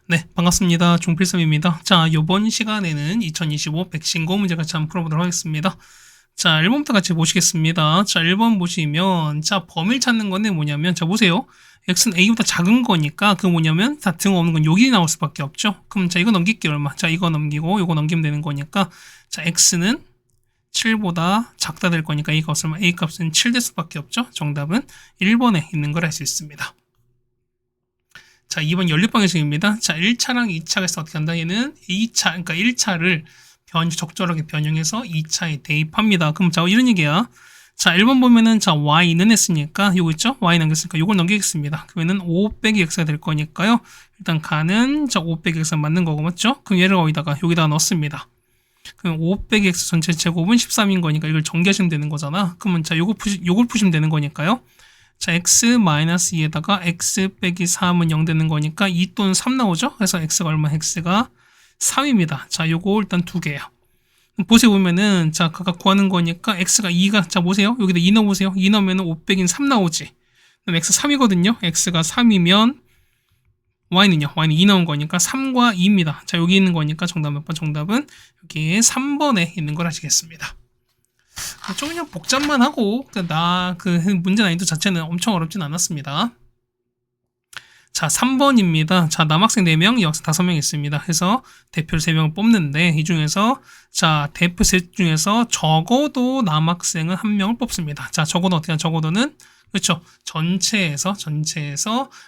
네, 반갑습니다. 종필쌤입니다. 자, 이번 시간에는 2025 백신고 문제 같이 한번 풀어보도록 하겠습니다. 자, 1번부터 같이 보시겠습니다. 자, 1번 보시면, 자, 범위를 찾는 건데 뭐냐면, 자, 보세요. x는 a보다 작은 거니까, 그 뭐냐면, 다 등호없는 건 여기 나올 수밖에 없죠. 그럼 자, 이거 넘길게요, 얼마? 자, 이거 넘기고, 이거 넘기면 되는 거니까, 자, x는 7보다 작다 될 거니까, a 값은, a 값은 7 될 수밖에 없죠. 정답은 1번에 있는 걸 알 수 있습니다. 자, 2번 연립방정식입니다. 자, 1차랑 2차에서 어떻게 한다? 얘는 2차, 그러니까 1차를 적절하게 변형해서 2차에 대입합니다. 그럼 자, 이런 얘기야. 자, 1번 보면은 자, y는 했으니까 요거 있죠? y 남겼으니까 요걸 넘기겠습니다. 그러면은 5 빼기 x가 될 거니까요. 일단 가는 자, 5 빼기 x가 맞는 거고 맞죠? 그럼 얘를 여기다가 넣습니다. 그럼 5 빼기 x 전체 제곱은 13인 거니까 이걸 전개하시면 되는 거잖아. 그러면 자, 요걸 푸시면 되는 거니까요. 자, x-2에다가 x 빼기 3은 0 되는 거니까 2 또는 3 나오죠? 그래서 x가 얼마? x가 3입니다. 자, 요거 일단 두 개예요. 보세요 보면은 자, 각각 구하는 거니까 x가 2가 자, 보세요. 여기다 2 넣어보세요. 2 넣으면 5 빼기는 3 나오지. 그럼 x 3이거든요. x가 3이면 y는요? y는 2 나온 거니까 3과 2입니다. 자, 여기 있는 거니까 정답 몇 번? 정답은 여기 3번에 있는 걸 아시겠습니다. 좀 그냥 복잡만 하고 그 문제 난이도 자체는 엄청 어렵진 않았습니다. 자, 3번입니다. 자, 남학생 4명, 여학생 5명 있습니다. 해서 대표를 3명을 뽑는데 이 중에서 자, 대표 셋 중에서 적어도 남학생은 1명을 뽑습니다. 자, 적어도 어떻게 하냐? 적어도는 그렇죠. 전체에서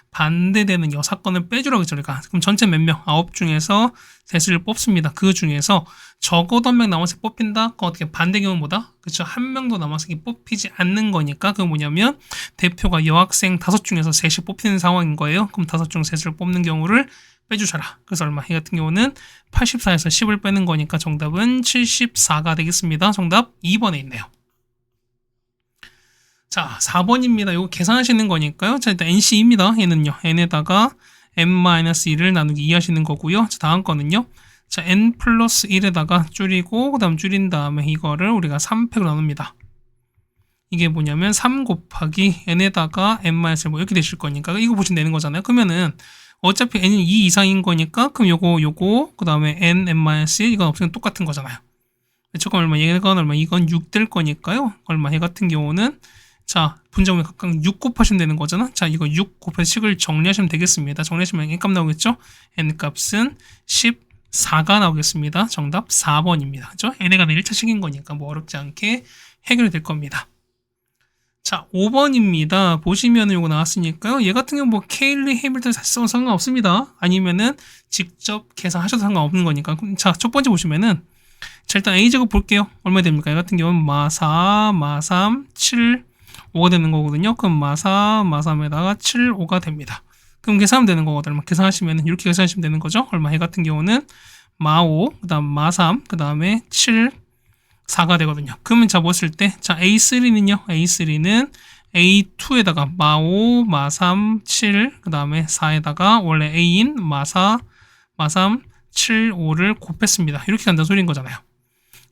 반대되는 여사건을 빼주라고 했죠. 그러니까 그럼 전체 몇 명? 9 중에서 셋을 뽑습니다. 그 중에서 적어도 1명 남학생이 뽑힌다? 그건 어떻게 반대 경우는 뭐다? 그렇죠. 1명도 남학생이 뽑히지 않는 거니까 그건 뭐냐면 대표가 여학생 5 중에서 셋이 뽑히는 상황인 거예요. 그럼 5 중 셋을 뽑는 경우를 빼주셔라. 그래서 얼마? 이 같은 경우는 84에서 10을 빼는 거니까 정답은 74가 되겠습니다. 정답 2번에 있네요. 자, 4번입니다. 이거 계산하시는 거니까요. 자, 일단 NC입니다. 얘는요. n에다가 n-1을 나누기 2 하시는 거고요. 자, 다음 거는요. 자, n 플러스 1에다가 줄이고 그 다음 줄인 다음에 이거를 우리가 3팩으로 나눕니다. 이게 뭐냐면 3 곱하기 n에다가 n-1 뭐 이렇게 되실 거니까 이거 보시면 되는 거잖아요. 그러면은 어차피 n이 2 이상인 거니까 그럼 요거 그 다음에 n-1 이건 없으면 똑같은 거잖아요. 조금 얼마 얘건 얼마 이건 6 될 거니까요. 얼마 얘 같은 경우는 자, 분자분의 각각 6 곱하시면 되는 거잖아. 자, 이거 6 곱해서 식을 정리하시면 되겠습니다. 정리하시면 n값 나오겠죠? n값은 14가 나오겠습니다. 정답 4번입니다. 그죠? n에 관한 1차식인 거니까 뭐 어렵지 않게 해결이 될 겁니다. 자, 5번입니다. 보시면은 이거 나왔으니까요. 얘 같은 경우 뭐 케일리 해밀턴 써도 상관없습니다. 아니면은 직접 계산하셔도 상관없는 거니까. 자, 첫 번째 보시면은 자, 일단 a제곱 볼게요. 얼마 됩니까? 얘 같은 경우는 마4, 마3, 7, 5가 되는 거거든요. 그럼 마4, 마3에다가 7, 5가 됩니다. 그럼 계산하면 되는 거거든요. 계산하시면 이렇게 계산하시면 되는 거죠. 얼마? 얘 같은 경우는 마5, 그 다음 마3, 그 다음에 7, 4가 되거든요. 그러면 자, 보았을 때, 자, A3는요? A3는 A2에다가 마5, 마3, 7, 그 다음에 4에다가 원래 A인 마4, 마3, 7, 5를 곱했습니다. 이렇게 간다는 소리인 거잖아요.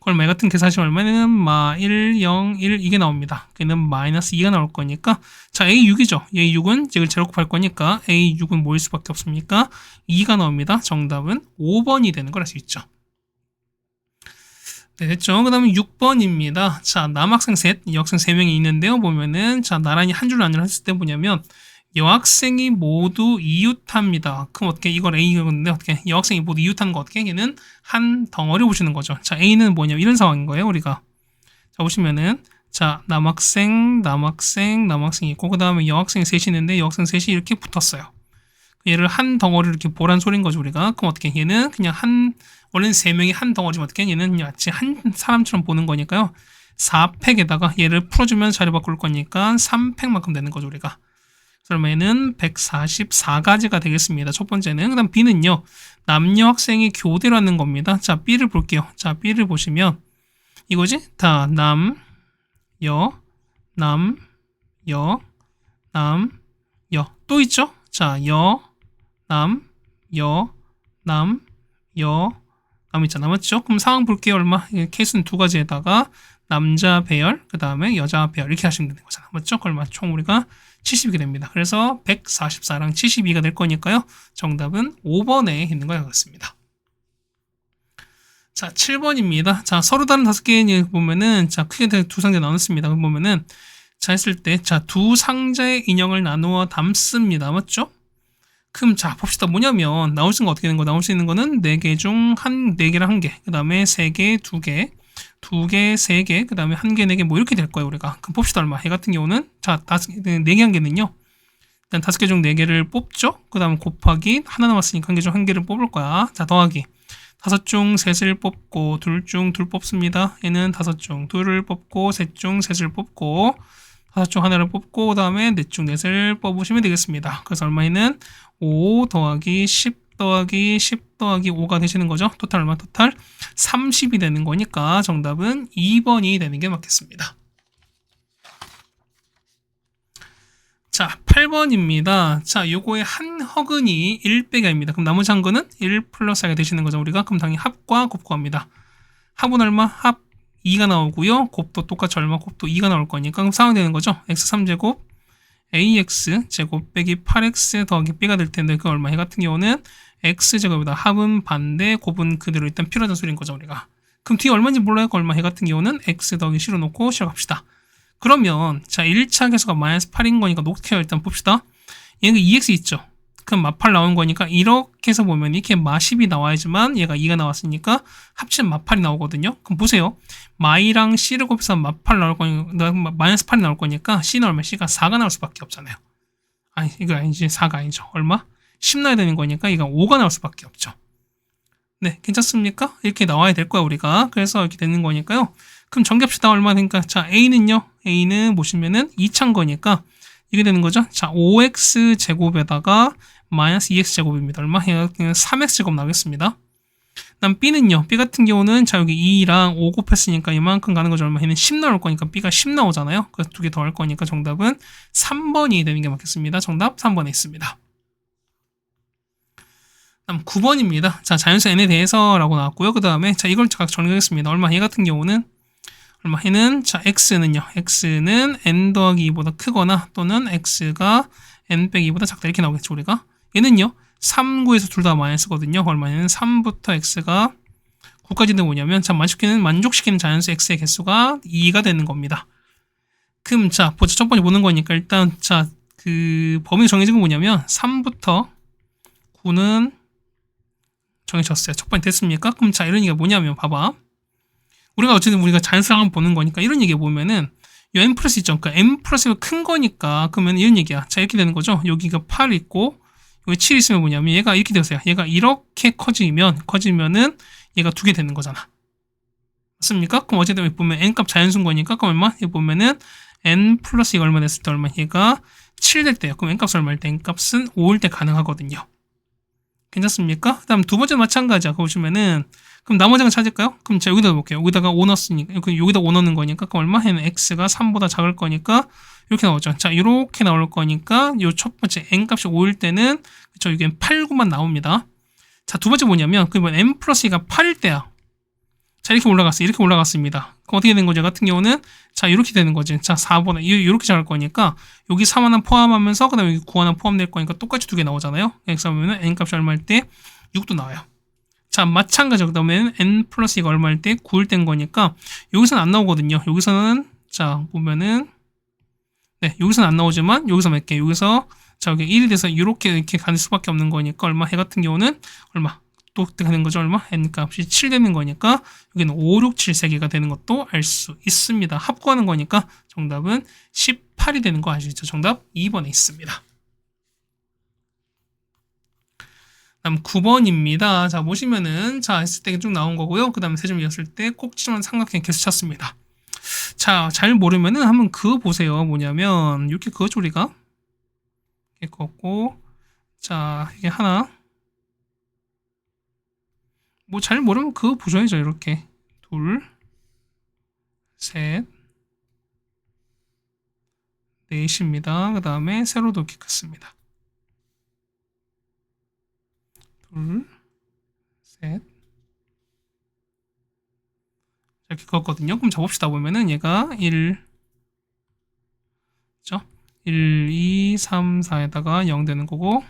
얼마 같은 계산하시면 얼마는 마 1, 0, 1 이게 나옵니다. 걔는 마이너스 2가 나올 거니까 자, A6이죠. A6은 이걸 제로 곱할 거니까 A6은 뭐일 수밖에 없습니까? 2가 나옵니다. 정답은 5번이 되는 걸 알 수 있죠. 네, 됐죠. 그 다음에 6번입니다. 자, 남학생 셋, 여학생 3명이 있는데요. 보면은 자, 나란히 한 줄로 앉아 했을 때 뭐냐면 여학생이 모두 이웃합니다. 그럼 어떻게 이걸 A였는데 어떻게 여학생이 모두 이웃하는 거 어떻게 얘는 한 덩어리 보시는 거죠. 자, A는 뭐냐 이런 상황인 거예요. 우리가 자 보시면은 자 남학생이 있고 그 다음에 여학생이 셋이 있는데 여학생 셋이 이렇게 붙었어요. 얘를 한 덩어리로 이렇게 보란 소린 거죠 우리가. 그럼 어떻게 얘는 그냥 원래는 3명이 한 덩어리면 어떻게 얘는 마치 한 사람처럼 보는 거니까요. 4팩에다가 얘를 풀어주면 자리 바꿀 거니까 3팩만큼 되는 거죠 우리가. 그러면은 144가지가 되겠습니다. 첫 번째는. 그 다음 B는요. 남녀 학생이 교대로 하는 겁니다. 자, B를 볼게요. 자, B를 보시면 이거지? 다 남, 여, 남, 여, 남, 여. 또 있죠? 자, 여, 남, 여, 남, 여, 남 있잖아. 맞죠? 그럼 상황 볼게요. 얼마? 케이스는 2가지에다가 남자 배열, 그 다음에 여자 배열 이렇게 하시면 되는 거잖아. 맞죠? 그러면 총 우리가 70이게 됩니다. 그래서 144랑 72가 될 거니까요. 정답은 5번에 있는 것 같습니다. 자, 7번입니다. 자, 서로 다른 5개의 보면은, 자, 크게 두 상자 나눴습니다. 그럼 보면은, 자, 했을 때, 자, 두 상자의 인형을 나누어 담습니다. 맞죠? 그럼, 자, 봅시다. 뭐냐면, 나올 수 있는 거 어떻게 되는 거? 나올 수 있는 거는 4개 중 4개랑 1개. 그 다음에 3개, 2개, 2개, 3개, 그 다음에 1개, 4개, 뭐 이렇게 될 거예요, 우리가. 그럼 봅시다. 얼마? 얘 같은 경우는, 자, 4개, 1개는요. 일단 5개 중 4개를 뽑죠? 그 다음에 곱하기, 하나 남았으니까 1개 중 1개를 뽑을 거야. 자, 더하기. 5 중 3을 뽑고 2 중 2 뽑습니다. 얘는 5 중 2를 뽑고 3 중 3을 뽑고 5 중 하나를 뽑고 그 다음에 4 중 4을 뽑으시면 되겠습니다. 그래서 얼마에는 5 더하기 10 더하기 10 더하기 5가 되시는 거죠. 토탈 얼마? 토탈 30이 되는 거니까 정답은 2번이 되는 게 맞겠습니다. 자, 8번입니다. 자, 요거의 한 허근이 1 빼기입니다. 그럼 나머지 한 거는 1 플러스 하게 되시는 거죠. 우리가 그럼 당연히 합과 곱구합니다. 합은 얼마? 합 2가 나오고요. 곱도 똑같이 얼마? 곱도 2가 나올 거니까 그럼 상황되는 거죠. x3제곱 ax 제곱 빼기 8x 더하기 b가 될 텐데 그 얼마? 얘 같은 경우는 x제곱이다. 합은 반대, 곱은 그대로 일단 필요하다는 소리인 거죠. 우리가. 그럼 뒤에 얼마인지 몰라요. 그 얼마? 얘 같은 경우는 x 더하기 실어 놓고 시작합시다. 그러면 자 1차 계수가 마이너스 8인 거니까 녹해요. 일단 봅시다. 얘가 2x 있죠. 그럼 마8 나온 거니까 이렇게 해서 보면 이렇게 마10이 나와야지만 얘가 2가 나왔으니까 합치면 마8이 나오거든요. 그럼 보세요. 마이랑 c를 곱해서 마8 나올 거니까 마이너스 8이 나올 거니까 c는 얼마? c가 4가 나올 수밖에 없잖아요. 아니 이거 아니지. 4가 아니죠. 얼마? 10 나야 되는 거니까 얘가 5가 나올 수밖에 없죠. 네, 괜찮습니까? 이렇게 나와야 될 거야 우리가. 그래서 이렇게 되는 거니까요. 그럼 정리합시다. 얼마 되니까 자 a는요. a는 보시면은 2차인 거니까 이게 되는 거죠. 자 5x 제곱에다가 마이너스 2x 제곱입니다. 얼마? 3x 제곱 나오겠습니다. 그다음 b는요. b 같은 경우는 자 여기 2랑 5 곱했으니까 이만큼 가는 거죠. 얼마? 얘는 10 나올 거니까 b가 10 나오잖아요. 그래서 2개 더 할 거니까 정답은 3번이 되는 게 맞겠습니다. 정답 3번에 있습니다. 다음 9번입니다. 자 자연수 n에 대해서 라고 나왔고요. 그 다음에 자 이걸 각 정리하겠습니다. 얼마? 얘 같은 경우는 얼마? 얘는 자 x는요. x는 n 더하기 2보다 크거나 또는 x가 n 빼기 2보다 작다 이렇게 나오겠죠 우리가. 얘는요. 3, 9에서 둘 다 마이너스거든요. 얼마냐면 3부터 x가 9까지 되는 뭐냐면 자 만족시키는 자연수 x의 개수가 2가 되는 겁니다. 그럼 자 보자 첫 번째 보는 거니까 일단 자 그 범위 정해진 건 뭐냐면 3부터 9는 정해졌어요. 첫 번째 됐습니까? 그럼 자 이런 얘기가 뭐냐면 봐봐. 우리가 어쨌든 우리가 자연수를 보는 거니까 이런 얘기 보면은 이 n 플러스 있죠. 그러니까 n 플러스가 큰 거니까 그러면 이런 얘기야. 자 이렇게 되는 거죠. 여기가 8 있고 여기 7 있으면 뭐냐면 얘가 이렇게 되세요. 얘가 이렇게 커지면은 얘가 2개 되는 거잖아. 맞습니까? 그럼 어쨌든 여기 보면 n 값 자연수인 거니까 그럼 얼마? 여기 보면은 n 플러스 이가 얼마 됐을 때 얼마? 얘가 7 될 때요. 그럼 n 값은 얼마일 때? n 값은 5일 때 가능하거든요. 괜찮습니까? 그 다음 두 번째 마찬가지야. 보시면은 그럼 나머지 하나 찾을까요? 그럼 제가 여기다 넣을게요. 여기다가 5 넣었으니까 여기다 5 넣는 거니까 그럼 얼마? 얘는 x가 3보다 작을 거니까 이렇게 나오죠. 자 이렇게 나올 거니까 요 첫 번째 n 값이 5일 때는 그쵸 이게 8, 9만 나옵니다. 자 두 번째 뭐냐면 그러면 n 플러스 2가 8일 때야. 자 이렇게 올라갔어. 이렇게 올라갔습니다. 그럼 어떻게 되는 거죠? 같은 경우는 자 이렇게 되는 거지. 자 4보다 이렇게 작을 거니까 여기 3 하나 포함하면서 그 다음에 여기 9 하나 포함될 거니까 똑같이 2개 나오잖아요. 그래서 보면은 n 값이 얼마일 때 6도 나와요. 자 마찬가지로 그 다음에 n 플러스 2가 얼마일 때 9일 땐 거니까 여기서는 안 나오거든요. 여기서는 자 보면은 네 여기서는 안 나오지만 여기서 몇 개 여기서 자 여기 1이 돼서 이렇게 가는 수밖에 없는 거니까 얼마 해 같은 경우는 얼마 또 되는 거죠. 얼마? n 값이 7 되는 거니까 여기는 5, 6, 7 3개가 되는 것도 알 수 있습니다. 합구하는 거니까 정답은 18이 되는 거 아시죠? 정답 2번에 있습니다. 다음 9번입니다. 자 보시면은 자 했을 때 쭉 나온 거고요. 그 다음에 세점이었을 때 꼭지점 삼각형 계수 찾습니다. 자 잘 모르면은 한번 그거 보세요. 뭐냐면 이렇게 그거죠 우리가 이렇게 걷고 자 이게 하나 뭐 잘 모르면 그거 보셔야죠. 이렇게 둘, 셋, 넷입니다. 그 다음에 세로도 이렇게 긋습니다. 둘, 셋. 자, 이렇게 그었거든요. 그럼 잡읍시다 보면은 얘가 1, 그죠? 1, 2, 3, 4에다가 0 되는 거고.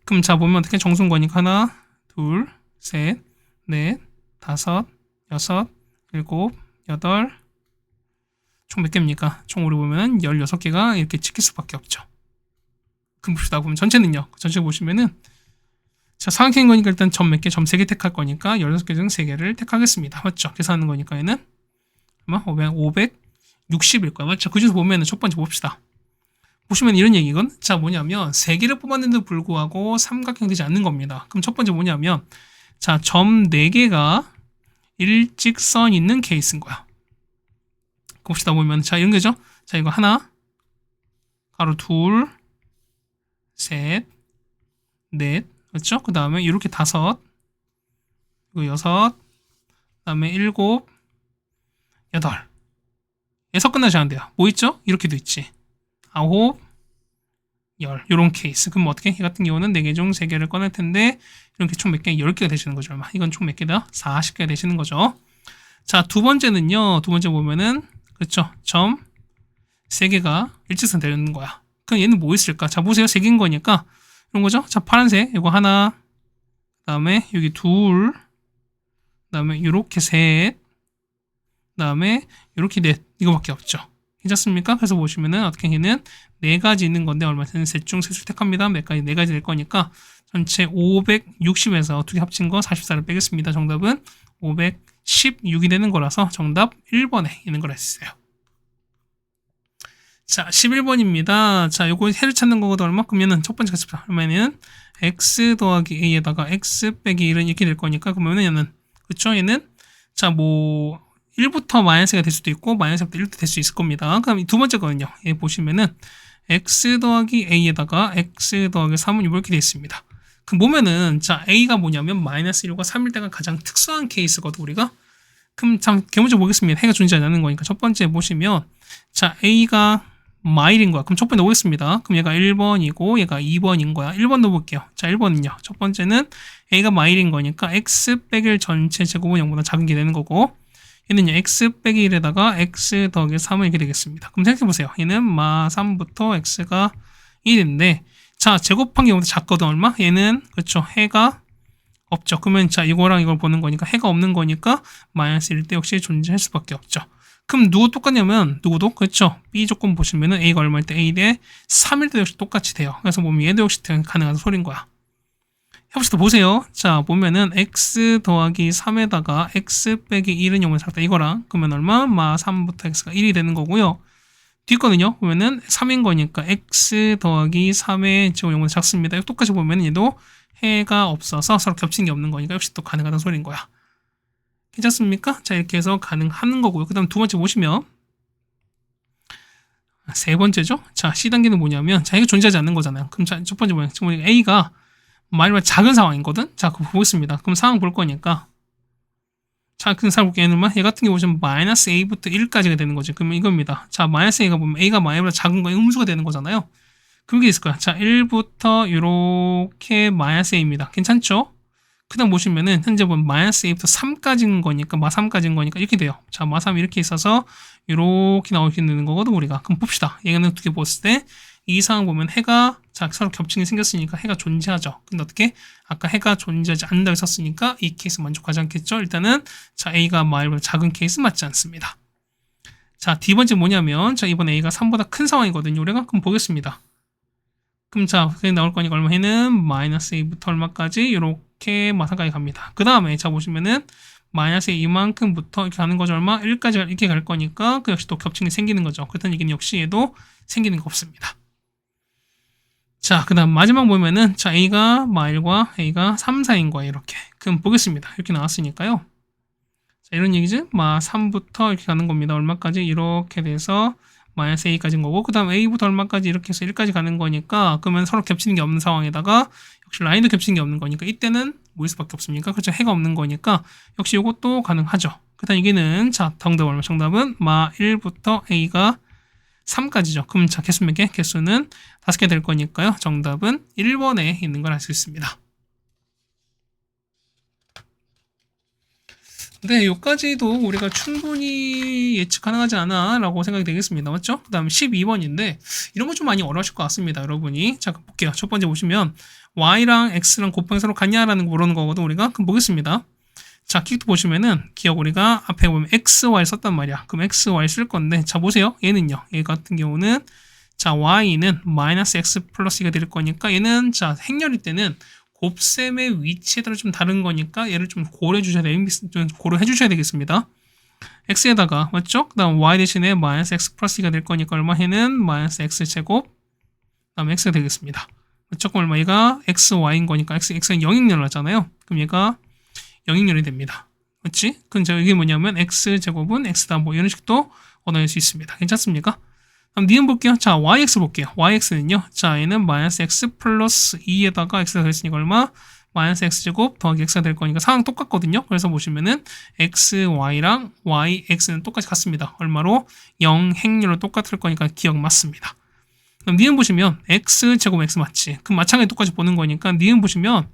그럼 자, 보면 어떻게 정수인거니까 하나, 둘, 셋, 넷, 다섯, 여섯, 일곱, 여덟, 총 몇 개입니까? 총 우리 보면 16개가 이렇게 찍힐 수밖에 없죠. 그럼 봅시다. 그럼 전체는요. 전체 보시면은 자, 상황인 거니까 일단 점 몇 개, 점 3개 택할 거니까 16개 중 3개를 택하겠습니다. 맞죠? 계산하는 거니까 얘는 아마 560일 거야. 맞죠? 그 중에서 보면은 첫 번째 봅시다. 보시면 이런 얘기건 자, 뭐냐면 3개를 뽑았는데도 불구하고 삼각형 되지 않는 겁니다. 그럼 첫 번째 뭐냐면 자, 점 4개가 일직선 있는 케이스인 거야. 봅시다. 보면 자, 이런 거죠. 자, 이거 하나, 가로 둘, 셋, 넷, 그렇죠? 그 다음에 이렇게 다섯, 그리고 여섯, 그 다음에 일곱, 여덟. 에서 끝나지 않은데요. 뭐 있죠? 이렇게도 있지. 아홉, 열. 요런 케이스. 그럼 어떻게? 이 같은 경우는 4개 중 3개를 꺼낼 텐데, 이렇게 총 몇 개? 10개가 되시는 거죠. 얼마? 이건 총 몇 개다? 40개가 되시는 거죠. 자, 두 번째는요. 두 번째 보면은, 그렇죠? 점 3개가 일직선 되는 거야. 그럼 얘는 뭐 있을까? 자, 보세요. 3개인 거니까. 이런 거죠? 자, 파란색. 이거 하나, 그 다음에 여기 둘, 그 다음에 요렇게 셋, 그 다음에 요렇게 넷. 이거밖에 없죠. 괜찮습니까? 그래서 보시면은 어떻게 얘는 4가지 있는 건데 얼마나 셋 중 셋을 택합니다. 몇 가지? 4가지 될 거니까 전체 560에서 두 개 합친 거 44를 빼겠습니다. 정답은 516이 되는 거라서 정답 1번에 있는 거라 했어요. 자, 11번입니다. 자, 요거 해를 찾는 거거든. 얼마큼이면은 첫 번째 같습니다. 그러면은 x 더하기 a에다가 x 빼기 1은 이렇게 될 거니까 그러면은 얘는 그쵸? 얘는 자, 뭐 1부터 마이너스가 될 수도 있고 마이너스부터 1도 될 수 있을 겁니다. 그럼 이 두 번째 거는요. 얘 보시면은 x 더하기 a에다가 x 더하기 3은 이렇게 되어 있습니다. 그럼 보면은 자, a가 뭐냐면 마이너스 1과 3일 때가 가장 특수한 케이스거든 우리가. 그럼 참 개문제 보겠습니다. 해가 존재하지 않는 거니까 첫 번째 보시면 자, a가 마일인 거야. 그럼 첫 번째 넣어보겠습니다. 그럼 얘가 1번이고 얘가 2번인 거야. 1번 넣어볼게요. 자, 1번은요. 첫 번째는 a가 마일인 거니까 x 빼기 1 전체 제곱은 0보다 작은 게 되는 거고 얘는요. x 빼기 1에다가 x 더하기 3은 이렇게 되겠습니다. 그럼 생각해보세요. 얘는 마 3부터 x가 1인데 자, 제곱한 경우도 작거든 얼마? 얘는 그렇죠. 해가 없죠. 그러면 자, 이거랑 이걸 보는 거니까 해가 없는 거니까 마이너스 1대 역시 존재할 수밖에 없죠. 그럼 누구 똑같냐면 누구도 그렇죠. B 조건 보시면은 A가 얼마일 때 A 대 3일 때 역시 똑같이 돼요. 그래서 보면 얘도 역시 가능한 소리인 거야. 해봅시다. 보세요. 자, 보면은 x 더하기 3에다가 x 빼기 1은 0을 작다. 이거랑 그러면 얼마? 마 3부터 x가 1이 되는 거고요. 뒷거는요. 보면은 3인 거니까 x 더하기 3의 제곱 0을 작습니다. 똑같이 보면은 얘도 해가 없어서 서로 겹치는 게 없는 거니까 역시 또 가능하다는 소리인 거야. 괜찮습니까? 자, 이렇게 해서 가능한 거고요. 그 다음 두 번째 보시면 세 번째죠. 자, C단계는 뭐냐면 자, 이게 존재하지 않는 거잖아요. 그럼 자, 첫 번째 뭐냐? 지금 A가 말로 작은 상황이거든. 자, 그거 보겠습니다. 그럼 상황 볼 거니까 자, 그 상황 볼게요. 얘 같은 경우 보시면 마이너스 A부터 1까지가 되는 거지. 그러면 이겁니다. 자, 마이너스 A가 보면 A가 마이너스보다 작은 거에 음수가 되는 거잖아요. 그게 있을 거야. 자, 1부터 이렇게 마이너스 A입니다. 괜찮죠? 그 다음 보시면은 현재 보면 마이너스 A부터 3까지인 거니까 마 3까지인 거니까 이렇게 돼요. 자, 마 3 이렇게 있어서 이렇게 나오게 되는 거거든 우리가. 그럼 봅시다. 얘는 두 개 봤을 때 이 상황 보면 해가 자, 서로 겹치게 생겼으니까 해가 존재하죠. 근데 어떻게? 아까 해가 존재하지 않는다고 했었으니까 이 케이스 만족하지 않겠죠? 일단은 자, A가 마일보다 작은 케이스 맞지 않습니다. 자, D 번째 뭐냐면 자, 이번 A가 3보다 큰 상황이거든요. 우리가 그럼 보겠습니다. 그럼 자, 그게 나올 거니까 얼마 해는 마이너스 A부터 얼마까지 이렇게 마상까지 갑니다. 그 다음에 자 보시면은 마이너스 이만큼부터 이렇게 가는 거죠. 얼마? 1까지 이렇게 갈 거니까 그 역시 또 겹침이 생기는 거죠. 그렇다는 얘기는 역시 얘도 생기는 거 없습니다. 자, 그 다음 마지막 보면은 자, A가 마일과 A가 3, 4인 거예요. 이렇게. 그럼 보겠습니다. 이렇게 나왔으니까요. 자, 이런 얘기죠. 마 3부터 이렇게 가는 겁니다. 얼마까지? 이렇게 돼서 마이너스 A까지인 거고 그 다음 A부터 얼마까지 이렇게 해서 1까지 가는 거니까 그러면 서로 겹치는 게 없는 상황에다가 역시 라인도 겹치는 게 없는 거니까 이때는 뭐일 수밖에 없습니까? 그렇죠. 해가 없는 거니까 역시 이것도 가능하죠. 그 다음 이게는 자, 정답 얼마? 정답은 마 1부터 A가 3까지죠. 그럼 자, 개수 몇 개? 개수는 5개 될 거니까요. 정답은 1번에 있는 걸 알 수 있습니다. 네, 요까지도 우리가 충분히 예측 가능하지 않아 라고 생각이 되겠습니다. 맞죠? 그 다음 12번인데 이런 거 좀 많이 어려우실 것 같습니다. 여러분이. 자, 볼게요. 첫 번째 보시면 y랑 x랑 곱하기 서로 같냐라는 거 물어보는 거거든 우리가. 그럼 보겠습니다. 자, 킥도 보시면은 기억 우리가 앞에 보면 x, y 썼단 말이야. 그럼 x, y 쓸 건데 자, 보세요. 얘는요. 얘 같은 경우는 자, y는 마이너스 x 플러스 2가 될 거니까 얘는 자, 행렬일 때는 곱셈의 위치에 따라 좀 다른 거니까 얘를 좀 고려해 주셔야 되겠습니다. x에다가 맞죠? 그 다음 y 대신에 마이너스 x 플러스 2가 될 거니까 얼마 해는 마이너스 x 제곱 그 다음 x가 되겠습니다. 맞죠? 그럼 얼마 얘가 x, y인 거니까 x는 영행렬 하잖아요. 그럼 얘가 영행렬이 됩니다. 그렇지? 그럼 이게 뭐냐면 x 제곱은 x다 뭐 이런 식도 얻어낼 수 있습니다. 괜찮습니까? 그럼 니은 볼게요. 자, yx 볼게요. yx는요. 자, 얘는 마이너스 x 플러스 2에다가 x가 됐으니까 얼마? 마이너스 x제곱 더하기 x가 될 거니까 상황 똑같거든요. 그래서 보시면은 x, y랑 y, x는 똑같이 같습니다. 얼마로? 0 행렬로 똑같을 거니까 기억 맞습니다. 그럼 니은 보시면 x제곱 x 맞지? 그럼 마찬가지 똑같이 보는 거니까 니은 보시면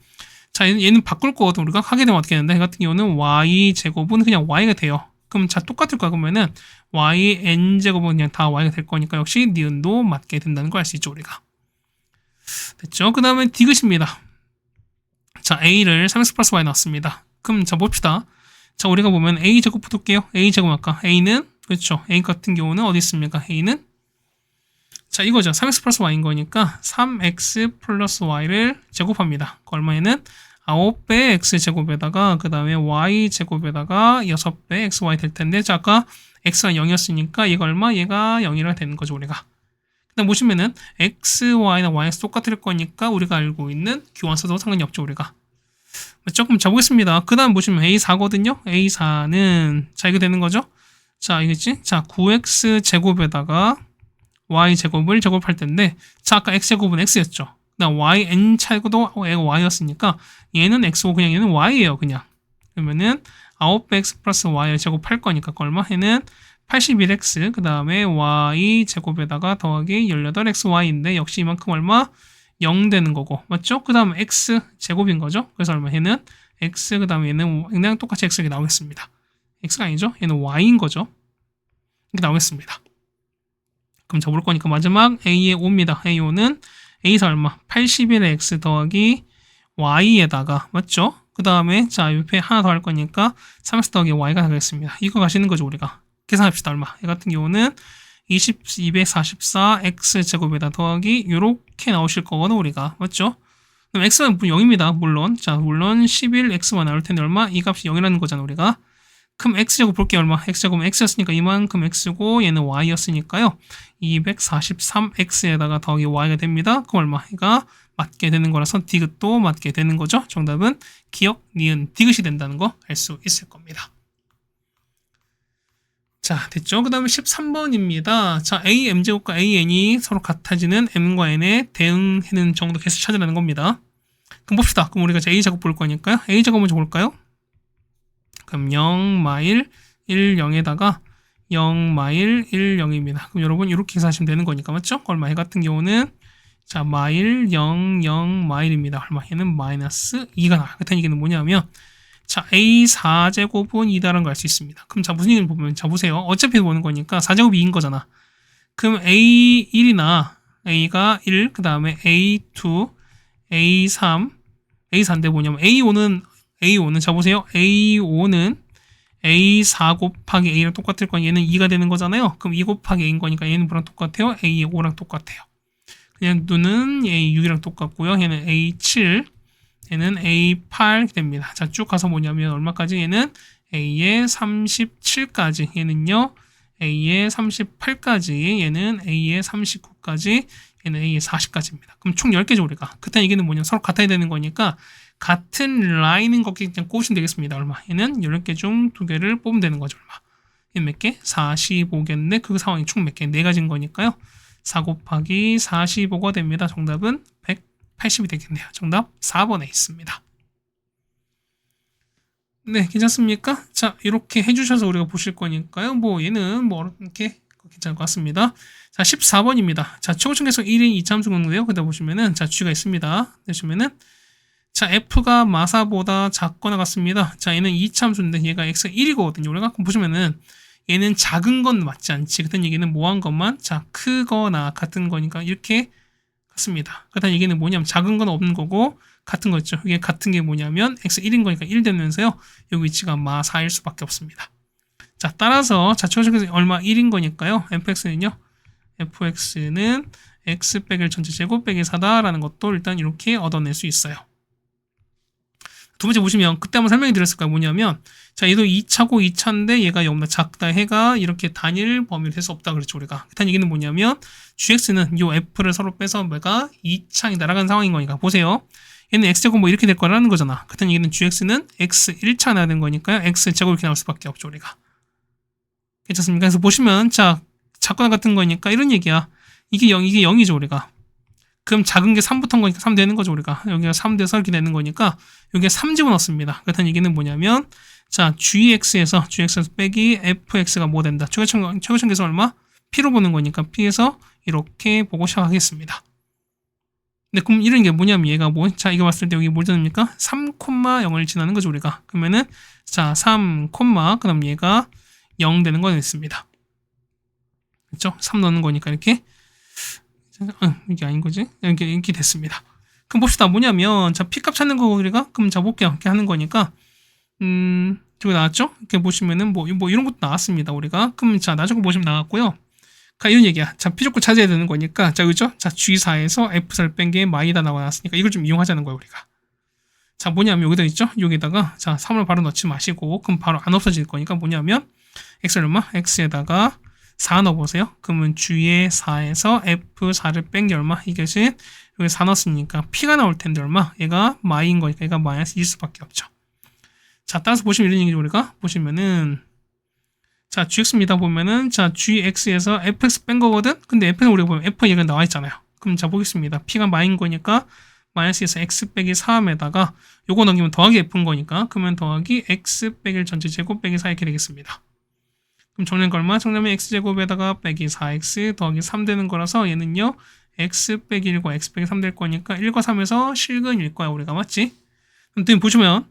자, 얘는 바꿀 거거든. 우리가 하게 되면 어떻게 되는데? 이 같은 경우는 y제곱은 그냥 y가 돼요. 그럼 자, 똑같을 거야. 그러면은yn제곱은 그냥 다 y가 될 거니까 역시 니은도 맞게 된다는 걸 알 수 있죠, 우리가. 됐죠? 그 다음에 디귿입니다. 자, a를 3x 플러스 y 나왔습니다. 그럼 자, 봅시다. 자, 우리가 보면 a제곱 붙을게요. a제곱 아까 a는 그렇죠. a 같은 경우는 어디 있습니까? a는 자, 이거죠. 3x 플러스 y인 거니까 3x 플러스 y를 제곱합니다. 그 얼마에는 9배 x제곱에다가 그 다음에 y제곱에다가 6배 xy 될 텐데 자, 아까 x가 0이었으니까 얘가 얼마? 얘가 0이라 되는 거죠, 우리가. 그 다음 보시면은 x, y나 yx 똑같을 거니까 우리가 알고 있는 교환 써도 상관이 없죠, 우리가. 조금 잡보겠습니다. 그 다음 보시면 a4거든요. a4는 자, 이거 되는 거죠? 자, 이겠지? 자, 9x 제곱에다가 y제곱을 제곱할 텐데 자, 아까 x제곱은 x였죠. 그다음 yn 차고도 얘가 y였으니까 얘는 x고 그냥 얘는 y예요, 그냥. 그러면은 9배 x 플러스 y를 제곱할 거니까 얼마? 얘는 81x 그 다음에 y제곱에다가 더하기 18xy인데 역시 이만큼 얼마? 0 되는 거고 맞죠? 그 다음 x제곱인 거죠. 그래서 얼마? 얘는 x 그 다음에 얘는 그냥 똑같이 x가 나오겠습니다. x가 아니죠? 얘는 y인 거죠. 이렇게 나오겠습니다. 그럼 잡을 거니까 마지막 a의 5입니다. a5는 a4 얼마? 81의 x 더하기 y에다가 맞죠? 그 다음에 자, 옆에 하나 더 할 거니까 3x 더하기 y가 되겠습니다. 이거 가시는 거죠, 우리가. 계산합시다. 얼마? 이 같은 경우는 244 x제곱에다 더하기 요렇게 나오실 거거든, 우리가. 맞죠? 그럼 x는 0입니다. 물론. 자, 물론 11x만 나올 텐데 얼마? 이 값이 0이라는 거잖아, 우리가. 그럼 x제곱 볼게요. 얼마? x제곱은 x였으니까 이만큼 x고 얘는 y였으니까요. 243x에다가 더하기 y가 됩니다. 그럼 얼마? 이가 맞게 되는 거라서 디귿도 맞게 되는 거죠. 정답은 기억, 니은, 디귿이 된다는 거 알 수 있을 겁니다. 자, 됐죠? 그 다음에 13번입니다. 자, a, m제곱과 an이 서로 같아지는 m과 n에 대응하는 정도 개수 찾으라는 겁니다. 그럼 봅시다. 그럼 우리가 a제곱 볼 거니까요. a제곱 먼저 볼까요? 그럼 0, 마일, 1, 0에다가 0, 마일, 1, 0입니다. 그럼 여러분 이렇게 계산하시면 되는 거니까 맞죠? 얼마 해 같은 경우는 자, 마일, 0, 0, 마일입니다. 얼마 얘는 마이너스 2가 나와요. 그렇다는 얘기는 뭐냐면 자, a4제곱은 2다라는 걸 알 수 있습니다. 그럼 자, 무슨 얘기를 보면 자, 보세요. 어차피 보는 거니까 4제곱이 2인 거잖아. 그럼 a1이나 a가 1, 그 다음에 a2, a3, a4인데 뭐냐면 A5는 자 보세요. A5는 A4 곱하기 A랑 똑같을 거니 얘는 2가 되는 거잖아요. 그럼 2 곱하기 A인 거니까 얘는 뭐랑 똑같아요? A5랑 똑같아요. 그냥 눈은 A6이랑 똑같고요. 얘는 A7, 얘는 A8 됩니다. 자, 쭉 가서 뭐냐면 얼마까지? 얘는 A의 37까지, 얘는요 A의 38까지, 얘는 A의 39까지, 얘는 A의 40까지입니다. 그럼 총 10개죠, 우리가. 그때 얘기는 뭐냐면 서로 같아야 되는 거니까 같은 라인인 것끼리 그냥 꼽으시면 되겠습니다. 얼마? 얘는 10개 중 2개를 뽑으면 되는 거죠. 얼마? 얘는 몇 개? 45개인데 그 상황이 총 몇 개? 4가지인 거니까요. 4 곱하기 45가 됩니다. 정답은 180이 되겠네요. 정답 4번에 있습니다. 네, 괜찮습니까? 자, 이렇게 해주셔서 우리가 보실 거니까요. 뭐 얘는 뭐 이렇게 괜찮을 것 같습니다. 자, 14번입니다. 자, 최고층 계속 1인 2차함수 공부예요. 그다 보시면은 자, G가 있습니다. 보시면은 자, f가 마4보다 작거나 같습니다. 자, 얘는 2참수인데 얘가 x가 1이거든요. 우리가 보시면은 얘는 작은 건 맞지 않지. 그딴 얘기는 뭐한 것만 자, 크거나 같은 거니까 이렇게 같습니다. 그딴 얘기는 뭐냐면 작은 건 없는 거고 같은 거 있죠. 이게 같은 게 뭐냐면 x 1인 거니까 1 되면서요. 여기 위치가 마4일 수밖에 없습니다. 자, 따라서 자초식에서 얼마 1인 거니까요. fx는요. fx는 x 빼기 전체 제곱 빼기 4다라는 것도 일단 이렇게 얻어낼 수 있어요. 두 번째 보시면 그때 한번 설명이 드렸을 거예요. 뭐냐면 자, 얘도 2차고 2차인데 얘가 0보다 작다 해가 이렇게 단일 범위를 될 수 없다 그랬죠. 우리가 일단 얘기는 뭐냐면 gx는 이 f를 서로 빼서 뭐가 2차이 날아간 상황인 거니까 보세요. 얘는 x제곱 뭐 이렇게 될 거라는 거잖아. 그때 얘기는 gx는 x 1차 나는 거니까요. x제곱 이렇게 나올 수밖에 없죠. 우리가 괜찮습니까? 그래서 보시면 자, 작거나 같은 거니까 이런 얘기야. 이게 0, 이게 0이죠. 우리가 그럼 작은 게 3부터인 거니까 3 되는 거죠. 우리가 여기가 3 돼서 이렇게 되는 거니까 여기에 3 집어넣습니다. 그렇다는 얘기는 뭐냐면 자, gx에서 빼기 fx가 뭐 된다. 최고점 계수 얼마? p로 보는 거니까 p에서 이렇게 보고 시작하겠습니다. 근데 그럼 이런 게 뭐냐면 얘가 뭐? 자, 이거 봤을 때 여기 뭘 되니까 3,0을 지나는 거죠. 우리가 그러면은 자, 3, 그럼 얘가 0 되는 거 됐습니다. 그렇죠? 3 넣는 거니까 이렇게 이게 아닌 거지? 이렇게 됐습니다. 그럼 봅시다. 뭐냐면 자, p값 찾는 거 우리가 그럼 자 볼게요. 이렇게 하는 거니까 저기 나왔죠? 이렇게 보시면은 뭐 이런 것도 나왔습니다. 우리가 그럼 자, 나중에 보시면 나왔고요. 이런 얘기야. 자, p 조건 찾아야 되는 거니까 자, 그죠? 자, g4에서 f4를 뺀 게 마이다 나왔으니까 이걸 좀 이용하자는 거예요. 우리가 자, 뭐냐면 여기다 있죠? 여기다가 자, 3을 바로 넣지 마시고 그럼 바로 안 없어질 거니까 뭐냐면 x 얼마? x에다가 4 넣어보세요. 그러면 g의 4에서 f4를 뺀 게 얼마? 이것은 여기 4 넣었으니까 p가 나올 텐데 얼마? 얘가 마이인 거니까 얘가 마이너스 1 수밖에 없죠. 자, 따라서 보시면 이런 얘기죠. 우리가 보시면은 자, gx입니다. 보면은 자, gx에서 fx 뺀 거거든? 근데 f는 우리가 보면 f 얘가 나와 있잖아요. 그럼 자, 보겠습니다. p가 마이인 거니까 마이너스에서 x 빼기 3에다가 요거 넘기면 더하기 f인 거니까 그러면 더하기 x 빼기 전체 제곱 빼기 4 이렇게 되겠습니다. 그럼 정리한 거 얼마? 정리하면 x제곱에다가 빼기 4x 더하기 3 되는 거라서 얘는요. x 빼기 1과 x 빼기 3 될 거니까 1과 3에서 실근일 거야. 우리가 맞지? 그럼 보시면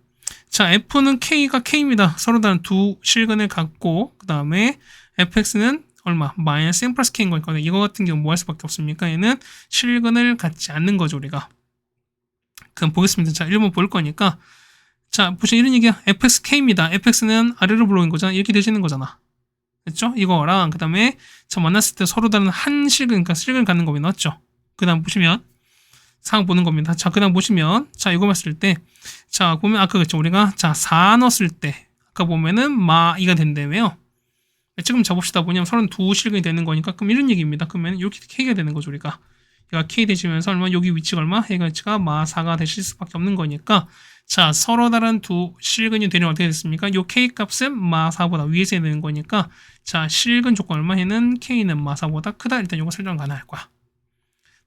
자, f는 k가 k입니다. 서로 다른 두 실근을 갖고 그 다음에 fx는 얼마? 마이너스 n 플러스 k인 거니까 이거 같은 경우 뭐 할 수밖에 없습니까? 얘는 실근을 갖지 않는 거죠. 우리가 그럼 보겠습니다. 자, 1번 볼 거니까 자, 보시면 이런 얘기야. fx k입니다. fx는 아래로 불러온 거잖아. 이렇게 되시는 거잖아. 됐죠? 이거랑 그 다음에 자, 만났을 때 서로 다른 한 실근, 그러니까 실근을 갖는 거면 맞죠? 그 다음 보시면 상황 보는 겁니다. 자, 그 다음 보시면 자, 이거 봤을 때 자, 보면 아까 그랬죠? 우리가 자, 4 넣었을 때 아까 보면은 마이가 된다며요. 지금 잡봅시다. 뭐냐면 32 실근이 되는 거니까 그럼 이런 얘기입니다. 그러면 이렇게 k가 되는 거죠. 우리가 얘가 k 되시면서 얼마 여기 위치가 얼마? 해가 위치가 마4가 되실 수밖에 없는 거니까 자, 서로 다른 두 실근이 되면 어떻게 됐습니까? 요 k 값은 마4보다 위에서 해야 되는 거니까 자, 실근 조건 얼마? 해는 k는 마4보다 크다. 일단 요거 설정 가능할 거야.